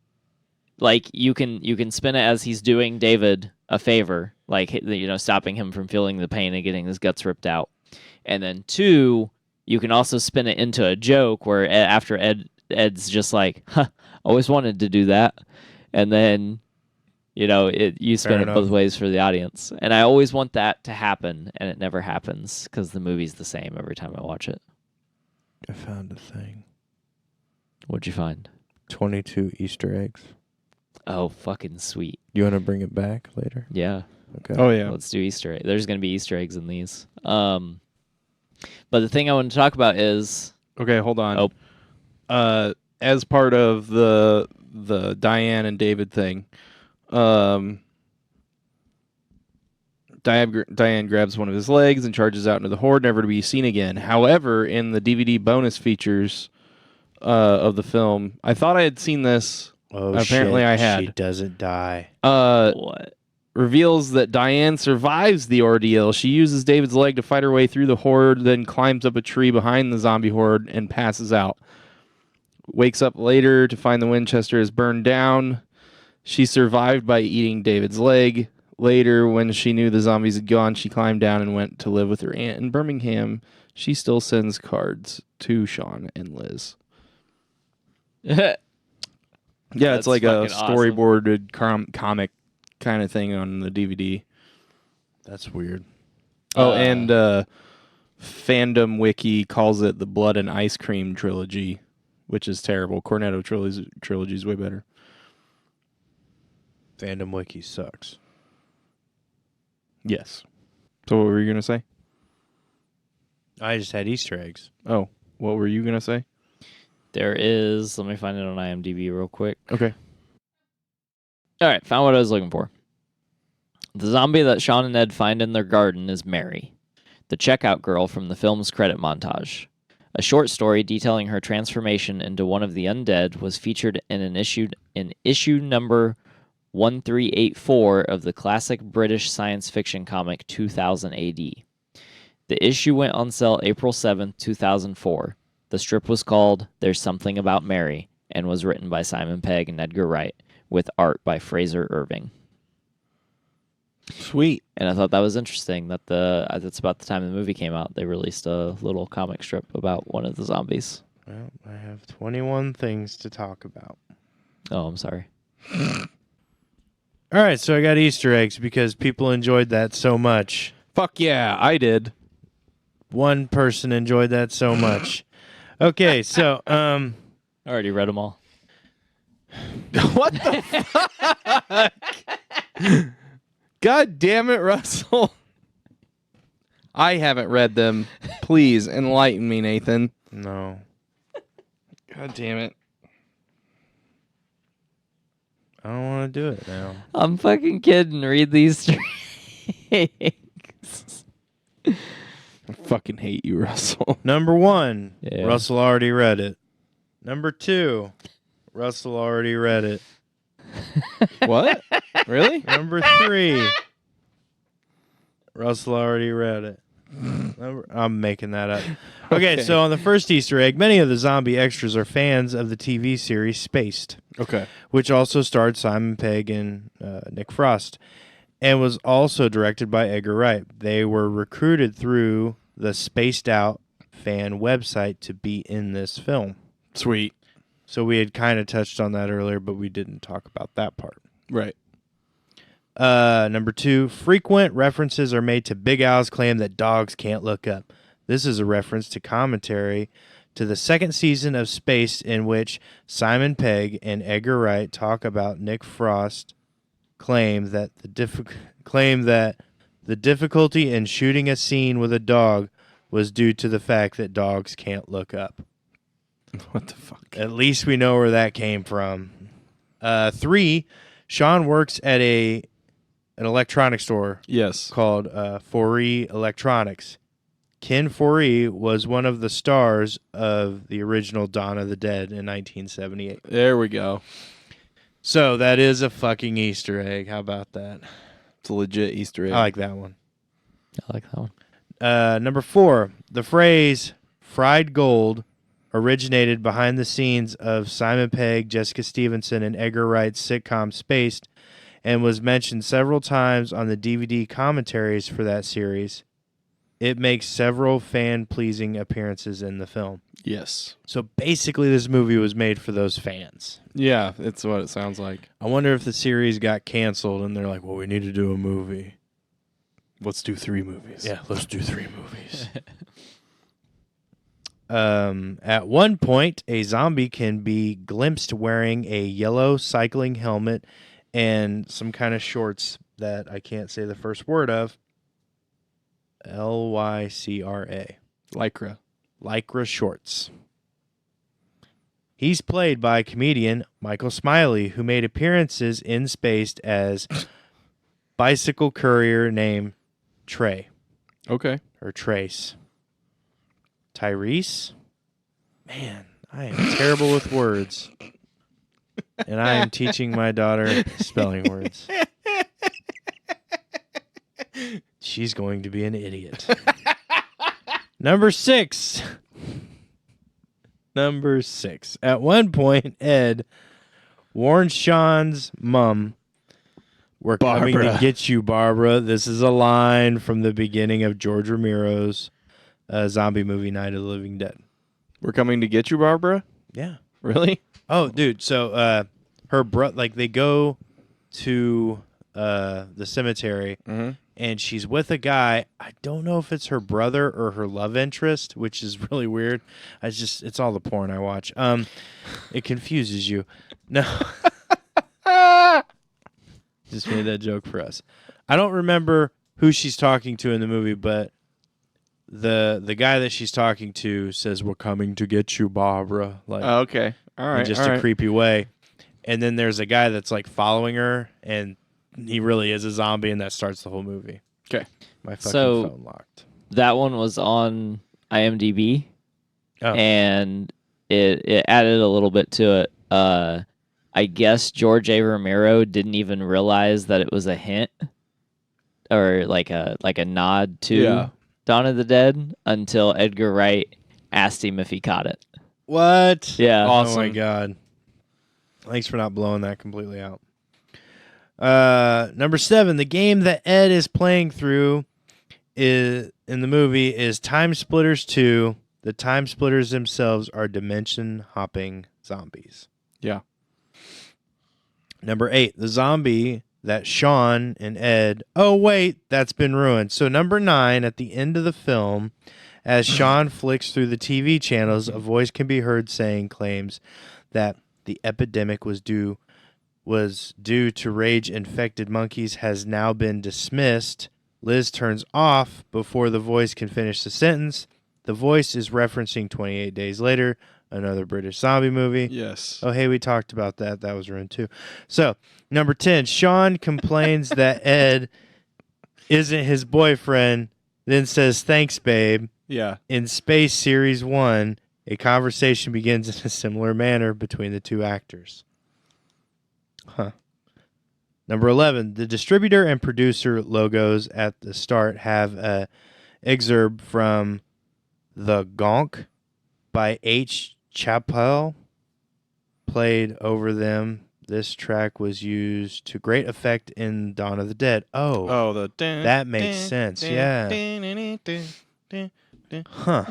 like you can spin it as he's doing David a favor, like stopping him from feeling the pain and getting his guts ripped out. And then two, you can also spin it into a joke where after Ed's just like, "Huh, always wanted to do that," and then you spin Fair it enough. both ways for the audience. And I always want that to happen, and it never happens because the movie's the same every time I watch it. I found a thing. What'd you find? 22 Easter eggs. Oh, fucking sweet. You want to bring it back later? Yeah. Okay. Oh yeah. Let's do Easter egg. There's going to be Easter eggs in these. But the thing I want to talk about is Okay, hold on. As part of the Diane and David thing, Diane grabs one of his legs and charges out into the horde, never to be seen again. However, in the DVD bonus features of the film, I thought I had seen this. Oh, Apparently shit. I had. She doesn't die. what? Reveals that Diane survives the ordeal. She uses David's leg to fight her way through the horde, then climbs up a tree behind the zombie horde and passes out. Wakes up later to find the Winchester is burned down. She survived by eating David's leg. Later, when she knew the zombies had gone, she climbed down and went to live with her aunt in Birmingham. She still sends cards to Shaun and Liz. Yeah, That's it's like a fucking awesome. storyboarded comic kind of thing on the DVD. That's weird. Oh, and Fandom Wiki calls it the Blood and Ice Cream Trilogy, which is terrible. Cornetto Trilogy is way better. Fandom Wiki sucks. Yes. So what were you going to say? I just had Easter eggs. Oh, what were you going to say? There is. Let me find it on IMDb real quick. Okay. All right, found what I was looking for. The zombie that Shaun and Ed find in their garden is Mary, the checkout girl from the film's credit montage. A short story detailing her transformation into one of the undead was featured in issue number 1384 of the classic British science fiction comic 2000 AD. The issue went on sale April 7th, 2004. The strip was called There's Something About Mary and was written by Simon Pegg and Edgar Wright, with art by Fraser Irving. Sweet. And I thought that was interesting that that's about the time the movie came out. They released a little comic strip about one of the zombies. Well, I have 21 things to talk about. Oh, I'm sorry. All right, so I got Easter eggs because people enjoyed that so much. Fuck yeah, I did. One person enjoyed that so much. Okay, so I already read them all. What the fuck? God damn it, Russell. I haven't read them. Please enlighten me, Nathan. No. God damn it. I don't want to do it now. I'm fucking kidding. Read these things. I fucking hate you, Russell. Number 1, Yeah. Russell already read it. Number 2, Russell already read it. What? Really? Number 3, Russell already read it. I'm making that up. Okay, so on the first Easter egg, many of the zombie extras are fans of the TV series Spaced, Okay. which also starred Simon Pegg and Nick Frost, and was also directed by Edgar Wright. They were recruited through the Spaced Out fan website to be in this film. Sweet. So we had kind of touched on that earlier, but we didn't talk about that part. Right. Number 2, frequent references are made to Big Al's claim that dogs can't look up. This is a reference to commentary to the second season of Spaced, in which Simon Pegg and Edgar Wright talk about Nick Frost claim that the difficulty in shooting a scene with a dog was due to the fact that dogs can't look up. What the fuck? At least we know where that came from. 3, Shaun works at an electronics store Yes. called Foree Electronics. Ken Foree was one of the stars of the original Dawn of the Dead in 1978. There we go. So that is a fucking Easter egg. How about that? It's a legit Easter egg. I like that one. I like that one. Number 4, the phrase fried gold originated behind the scenes of Simon Pegg, Jessica Stevenson, and Edgar Wright's sitcom Spaced, and was mentioned several times on the DVD commentaries for that series. It makes several fan-pleasing appearances in the film. Yes. So basically this movie was made for those fans. Yeah, it's what it sounds like. I wonder if the series got canceled and they're like, well, we need to do a movie. Let's do 3 movies. Yeah, let's do 3 movies. At one point, a zombie can be glimpsed wearing a yellow cycling helmet and some kind of shorts that I can't say the first word of. Lycra. Lycra. Lycra shorts. He's played by comedian Michael Smiley, who made appearances in Spaced as bicycle courier named Trey. Okay. Or Trace. Tyrese? Man, I am terrible with words. And I am teaching my daughter spelling words. She's going to be an idiot. Number 6. Number 6. At one point, Ed warned Shaun's mom, "We're coming to Barbara. get you, Barbara." This is a line from the beginning of George Romero's zombie movie, Night of the Living Dead. We're coming to get you, Barbara? Yeah. Really? Oh, dude. So her they go to the cemetery, and she's with a guy. I don't know if it's her brother or her love interest, which is really weird. It's all the porn I watch. It confuses you. No. Just made that joke for us. I don't remember who she's talking to in the movie, but the guy that she's talking to says, "We're coming to get you, Barbara." Like, Okay. All right. in just all a right. creepy way. And then there's a guy that's like following her, and he really is a zombie, and that starts the whole movie. Okay. My fucking So- phone locked. That one was on IMDb, Oh. and it added a little bit to it. I guess George A. Romero didn't even realize that it was a hint or like a nod to Yeah. Dawn of the Dead until Edgar Wright asked him if he caught it. What? Yeah. Oh my Awesome. god. Thanks for not blowing that completely out. Number 7, the game that Ed is playing through in the movie is Time Splitters 2. The Time Splitters themselves are dimension hopping zombies. Yeah. Number 8, the zombie that Shaun and Ed... Oh, wait, that's been ruined. So number 9, at the end of the film, as Shaun flicks through the TV channels, a voice can be heard saying claims that the epidemic was due to rage-infected monkeys has now been dismissed Liz turns off before the voice can finish the sentence. The voice is referencing 28 Days Later, another British zombie movie. Yes. Oh, hey, we talked about that. That was ruined too. So, number 10, Shaun complains that Ed isn't his boyfriend, then says, thanks, babe. Yeah. In Space Series 1, a conversation begins in a similar manner between the two actors. Huh. Number 11, the distributor and producer logos at the start have a excerpt from The Gonk by H. Chappell played over them. This track was used to great effect in Dawn of the Dead. Oh, that makes sense. Yeah. Huh.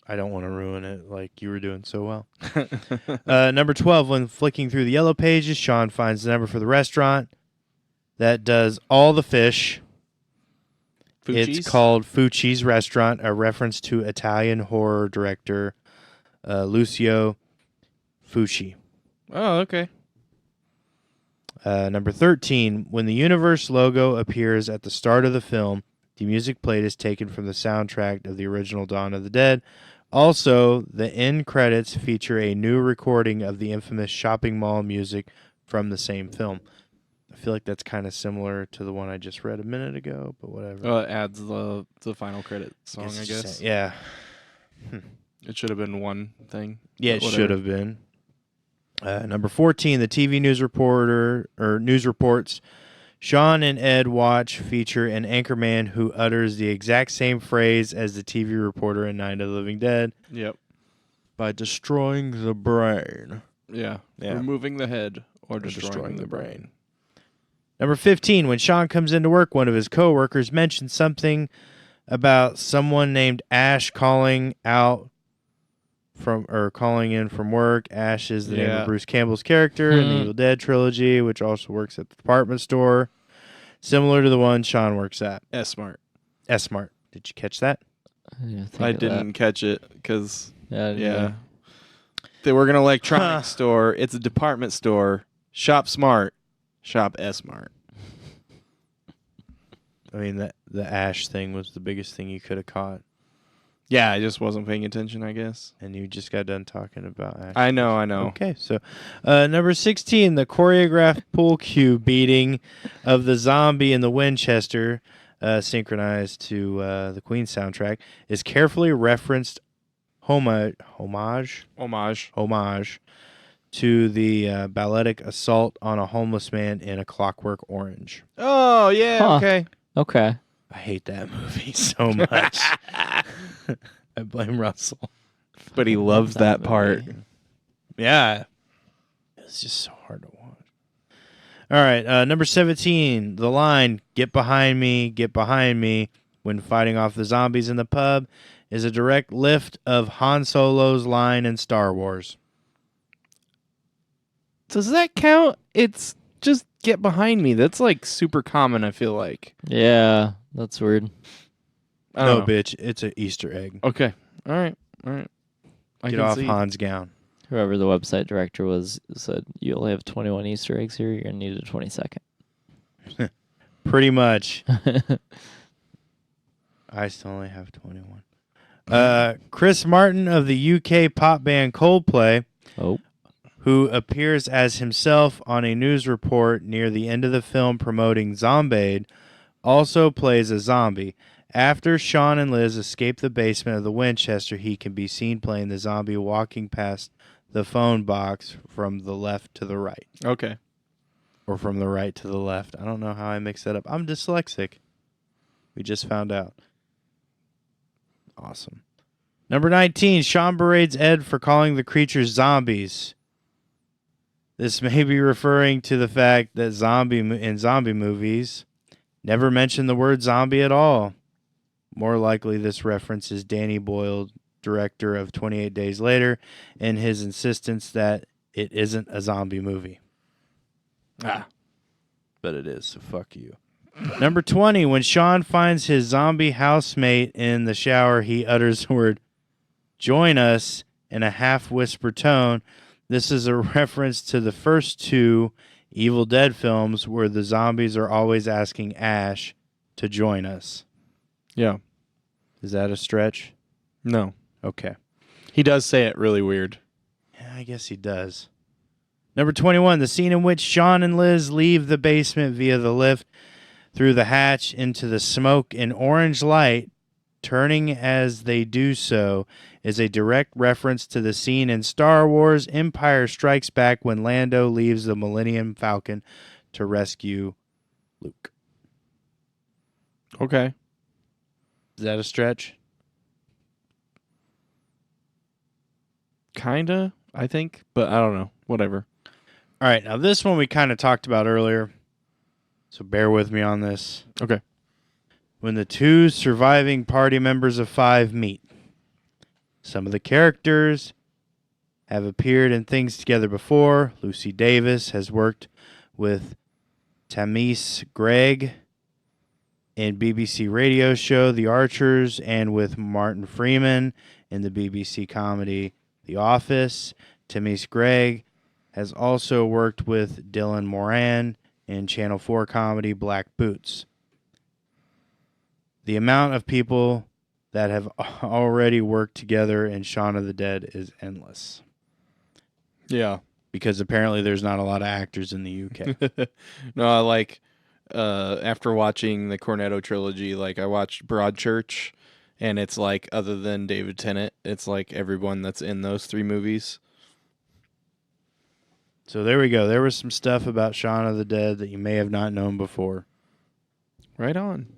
I don't want to ruin it like you were doing so well. Number 12, when flicking through the yellow pages, Shaun finds the number for the restaurant that does all the fish. Fucci's? It's called Fucci's Restaurant, a reference to Italian horror director Lucio Fucci. Oh, okay. Number 13, when the Universe logo appears at the start of the film, the music played is taken from the soundtrack of the original Dawn of the Dead. Also, the end credits feature a new recording of the infamous shopping mall music from the same film. I feel like that's kind of similar to the one I just read a minute ago, but whatever. It adds the final credit song, I guess. Yeah. It should have been one thing. Yeah, it should have been. Number 14, the TV news reports. Shaun and Ed watch feature an anchorman who utters the exact same phrase as the TV reporter in Night of the Living Dead. Yep. By destroying the brain. Yeah. Yeah. Removing the head or destroying the brain. Number 15, when Shaun comes into work, one of his coworkers mentions something about someone named Ash calling in from work. Ash is the name of Bruce Campbell's character in the Evil Dead trilogy, which also works at the department store, similar to the one Shaun works at. S-Mart. S-Mart. Did you catch that? I didn't catch it because, Yeah. They were an electronics store. It's a department store. Shop smart. Shop S-Mart. I mean, the Ash thing was the biggest thing you could have caught. Yeah, I just wasn't paying attention, I guess. And you just got done talking about Ash. I know. Okay, so number 16, the choreographed pool cue beating of the zombie in the Winchester, synchronized to the Queen soundtrack, is carefully referenced homage to the balletic assault on a homeless man in A Clockwork Orange. Oh, yeah, Huh. Okay. I hate that movie so much. I blame Russell. But he loves that part. Yeah. It's just so hard to watch. All right, number 17, the line, get behind me, when fighting off the zombies in the pub, is a direct lift of Han Solo's line in Star Wars. Does that count? It's just get behind me. That's like super common, I feel like. Yeah, that's weird. No, bitch, it's an Easter egg. Okay. All right. Get off Han's gown. Whoever the website director was said, you only have 21 Easter eggs here. You're going to need a 22nd. Pretty much. I still only have 21. Chris Martin of the UK pop band Coldplay, who appears as himself on a news report near the end of the film promoting Zombaid, also plays a zombie. After Shaun and Liz escape the basement of the Winchester, he can be seen playing the zombie walking past the phone box from the left to the right. Okay. Or from the right to the left. I don't know how I mix that up. I'm dyslexic. We just found out. Awesome. Number 19, Shaun berates Ed for calling the creatures zombies. This may be referring to the fact that in zombie movies never mention the word zombie at all. More likely, this reference is Danny Boyle, director of 28 Days Later, and his insistence that it isn't a zombie movie. But it is, so fuck you. Number 20, when Shaun finds his zombie housemate in the shower, he utters the word, join us, in a half-whisper tone. This is a reference to the first two Evil Dead films where the zombies are always asking Ash to join us. Yeah. Is that a stretch? No. Okay. He does say it really weird. Yeah, I guess he does. Number 21, the scene in which Shaun and Liz leave the basement via the lift through the hatch into the smoke and orange light, turning as they do so, is a direct reference to the scene in Star Wars Empire Strikes Back when Lando leaves the Millennium Falcon to rescue Luke. Okay. Is that a stretch? Kinda, I think, but I don't know. Whatever. All right, now this one we kind of talked about earlier, so bear with me on this. Okay. When the two surviving party members of 5 meet, some of the characters have appeared in things together before. Lucy Davis has worked with Tamis Gregg in BBC radio show The Archers and with Martin Freeman in the BBC comedy The Office. Tamis Gregg has also worked with Dylan Moran in Channel 4 comedy Black Boots. The amount of people that have already worked together in Shaun of the Dead is endless. Yeah. Because apparently there's not a lot of actors in the UK. No, I like after watching the Cornetto Trilogy, like I watched Broadchurch, and it's like other than David Tennant, it's like everyone that's in those 3 movies. So there we go. There was some stuff about Shaun of the Dead that you may have not known before. Right on.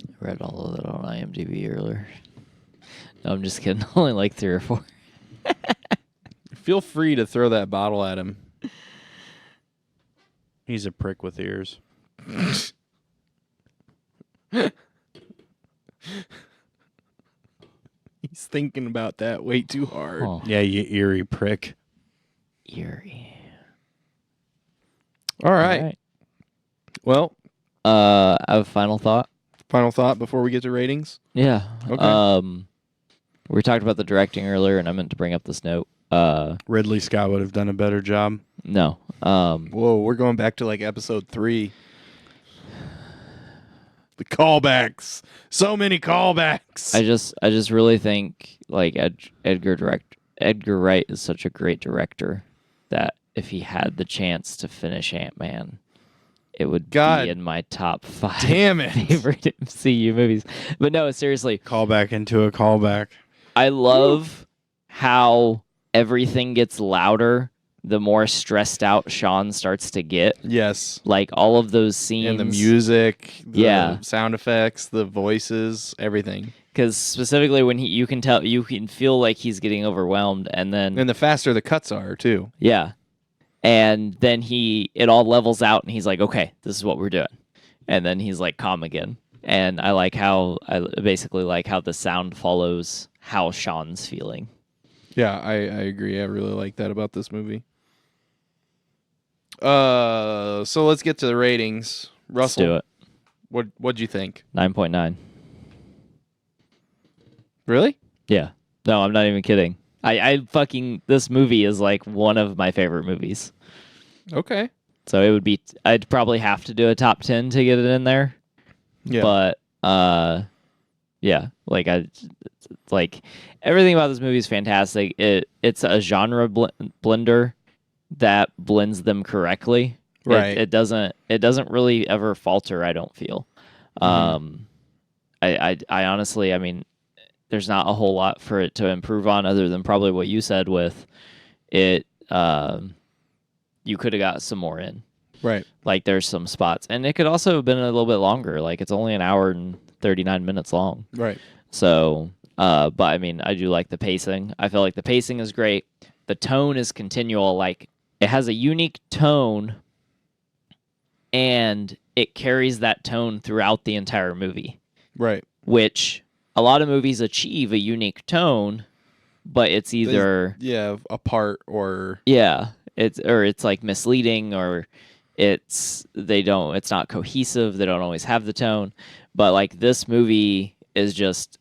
I read all of it on IMDb earlier. No, I'm just kidding. Only like 3 or 4. Feel free to throw that bottle at him. He's a prick with ears. He's thinking about that way too hard. Oh, Yeah, you eerie prick. eerie. All right. Well, I have a final thought. final thought before we get to ratings. Yeah. Okay. We talked about the directing earlier, and I meant to bring up this note. Ridley Scott would have done a better job. No. Whoa, we're going back to like episode 3. The callbacks. So many callbacks. I just really think like Edgar Wright is such a great director that if he had the chance to finish Ant-Man, it would God. be in my top 5 Damn it. favorite MCU movies. But no, seriously, Callback into a callback. I love how everything gets louder the more stressed out Shaun starts to get. Yes. Like all of those scenes. And the music, the Yeah. sound effects, the voices, everything. Because specifically when you can feel like he's getting overwhelmed, and then And the faster the cuts are, too. yeah, and then it all levels out, and he's like, okay, this is what we're doing, and then he's like calm again. And I basically like how the sound follows how Shaun's feeling. Yeah, I agree. I really like that about this movie. So let's get to the ratings. Russell, Let's do it. What'd you think? 9.9. Really? Yeah. No, I'm not even kidding. I fucking this movie is like one of my favorite movies. Okay. So it would be I'd probably have to do a top 10 to get it in there. Yeah. But yeah, like everything about this movie is fantastic. It's a genre blender that blends them correctly. Right. It doesn't really ever falter, I don't feel. Mm-hmm. I honestly, I mean, there's not a whole lot for it to improve on other than probably what you said with it. You could have got some more in. Right. Like there's some spots, and it could also have been a little bit longer. Like it's only an hour and 39 minutes long. Right. So, but I mean, I do like the pacing. I feel like the pacing is great. The tone is continual. Like it has a unique tone, and it carries that tone throughout the entire movie. Right. Which a lot of movies achieve a unique tone, but it's either apart or it's like misleading, or it's not cohesive. They don't always have the tone. But like this movie is just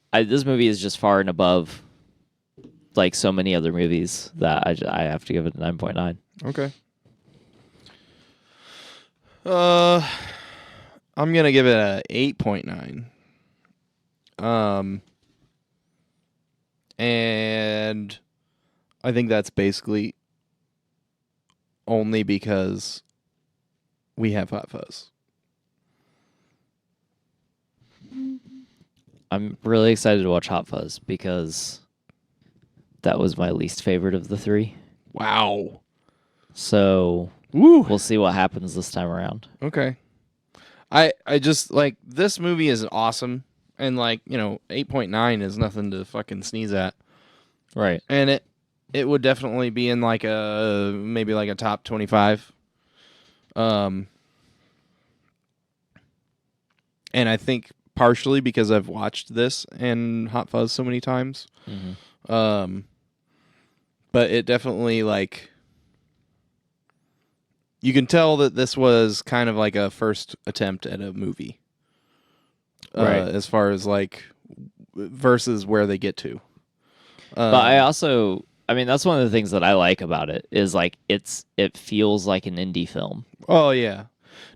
far and above like so many other movies that I have to give it a 9.9. Okay. I'm gonna give it a 8.9. And I think that's basically only because we have Hot Fuzz. I'm really excited to watch Hot Fuzz because that was my least favorite of the three. Wow. So Woo. we'll see what happens this time around. Okay. I just like this movie is awesome, and like 8.9 is nothing to fucking sneeze at, Right. and it would definitely be in like maybe like a top 25. And I think partially because I've watched this and Hot Fuzz so many times. Mm-hmm. But it definitely like you can tell that this was kind of like a first attempt at a movie. Right. As far as like versus where they get to. But I mean, that's one of the things that I like about it is like it feels like an indie film. Oh yeah.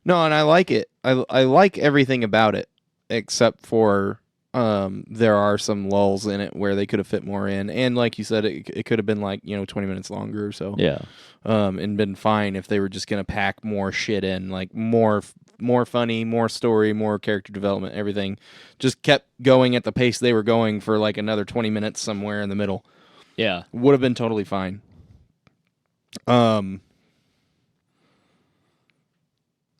No, and I like it. I like everything about it except for there are some lulls in it where they could have fit more in, and like you said, it could have been like 20 minutes longer or so. Yeah. And been fine if they were just gonna pack more shit in, like more funny, more story, more character development, everything. Just kept going at the pace they were going for like another 20 minutes somewhere in the middle. Yeah. Would have been totally fine. And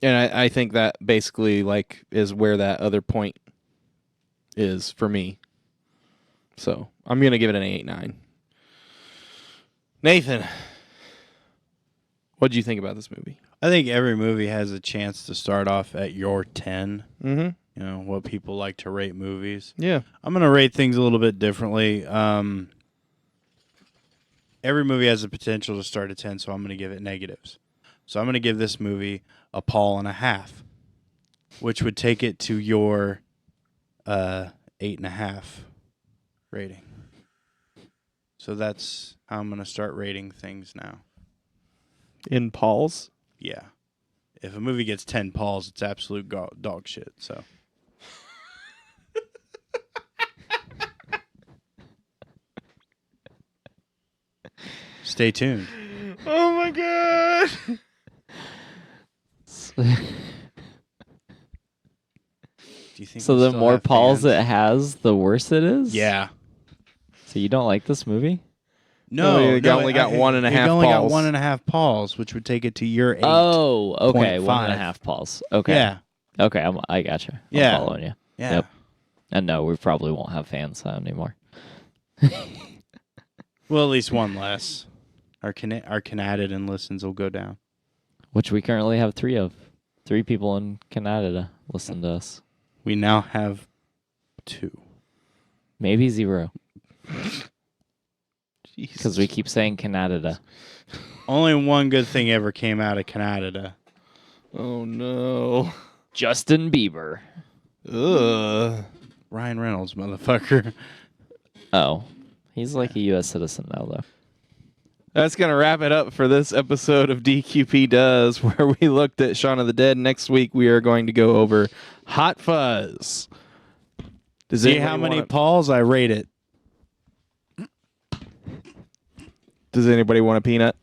I think that basically like is where that other point is for me. So I'm gonna give it an 8.9. Nathan, what do you think about this movie? I think every movie has a chance to start off at your 10. Mm-hmm. What people like to rate movies. Yeah. I'm gonna rate things a little bit differently. Every movie has the potential to start at 10, so I'm gonna give it negatives. So I'm gonna give this movie a Paul and a half, which would take it to your 8.5 rating. So that's how I'm gonna start rating things now. In Paul's? Yeah. If a movie gets 10 Pauls, it's absolute dog shit. So. Stay tuned. Oh my god. Do you think So we'll the still more have Pauls fans? it has, the worse it is? Yeah. So you don't like this movie? No, it only got 1.5 It only got Pauls. 1.5 Pauls, which would take it to your 8. Oh, okay. 0.5. 1.5 Pauls. Okay. Yeah. Okay, I gotcha. Yeah. I'm following you. Yeah. Yep. And no, we probably won't have fans anymore. Well, at least one less. Our Canada and listens will go down. Which we currently have 3 of. 3 people in Canada listen to us. We now have 2. Maybe 0. Because we keep saying Canada. Only one good thing ever came out of Canada. Oh no. Justin Bieber. Ugh. Ryan Reynolds, motherfucker. Oh. He's like a U.S. citizen now, though. That's going to wrap it up for this episode of DQP Does, where we looked at Shaun of the Dead. Next week, we are going to go over Hot Fuzz. See how many Pauls I rate it. Does anybody want a peanut?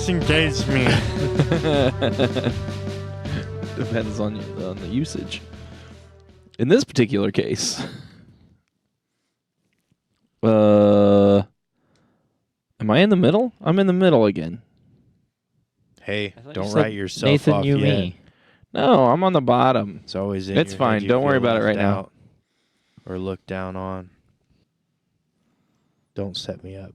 disengage me. Depends on the usage. In this particular case, am I in the middle? I'm in the middle again. Hey, I thought you don't said write yourself Nathan, off you, yet. me. No, I'm on the bottom. It's always in It's your fine. head you Don't worry feel about it left right now. out or looked down on. Don't set me up.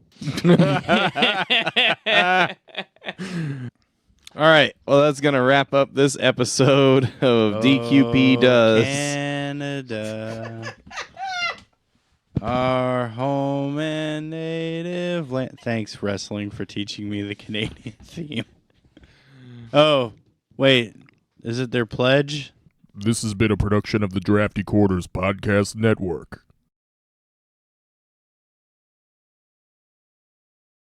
All right. Well, that's going to wrap up this episode of DQP Does. Canada. Our home and native land. Thanks, wrestling, for teaching me the Canadian theme. Oh, wait. Is it their pledge? This has been a production of the Drafty Quarters Podcast Network.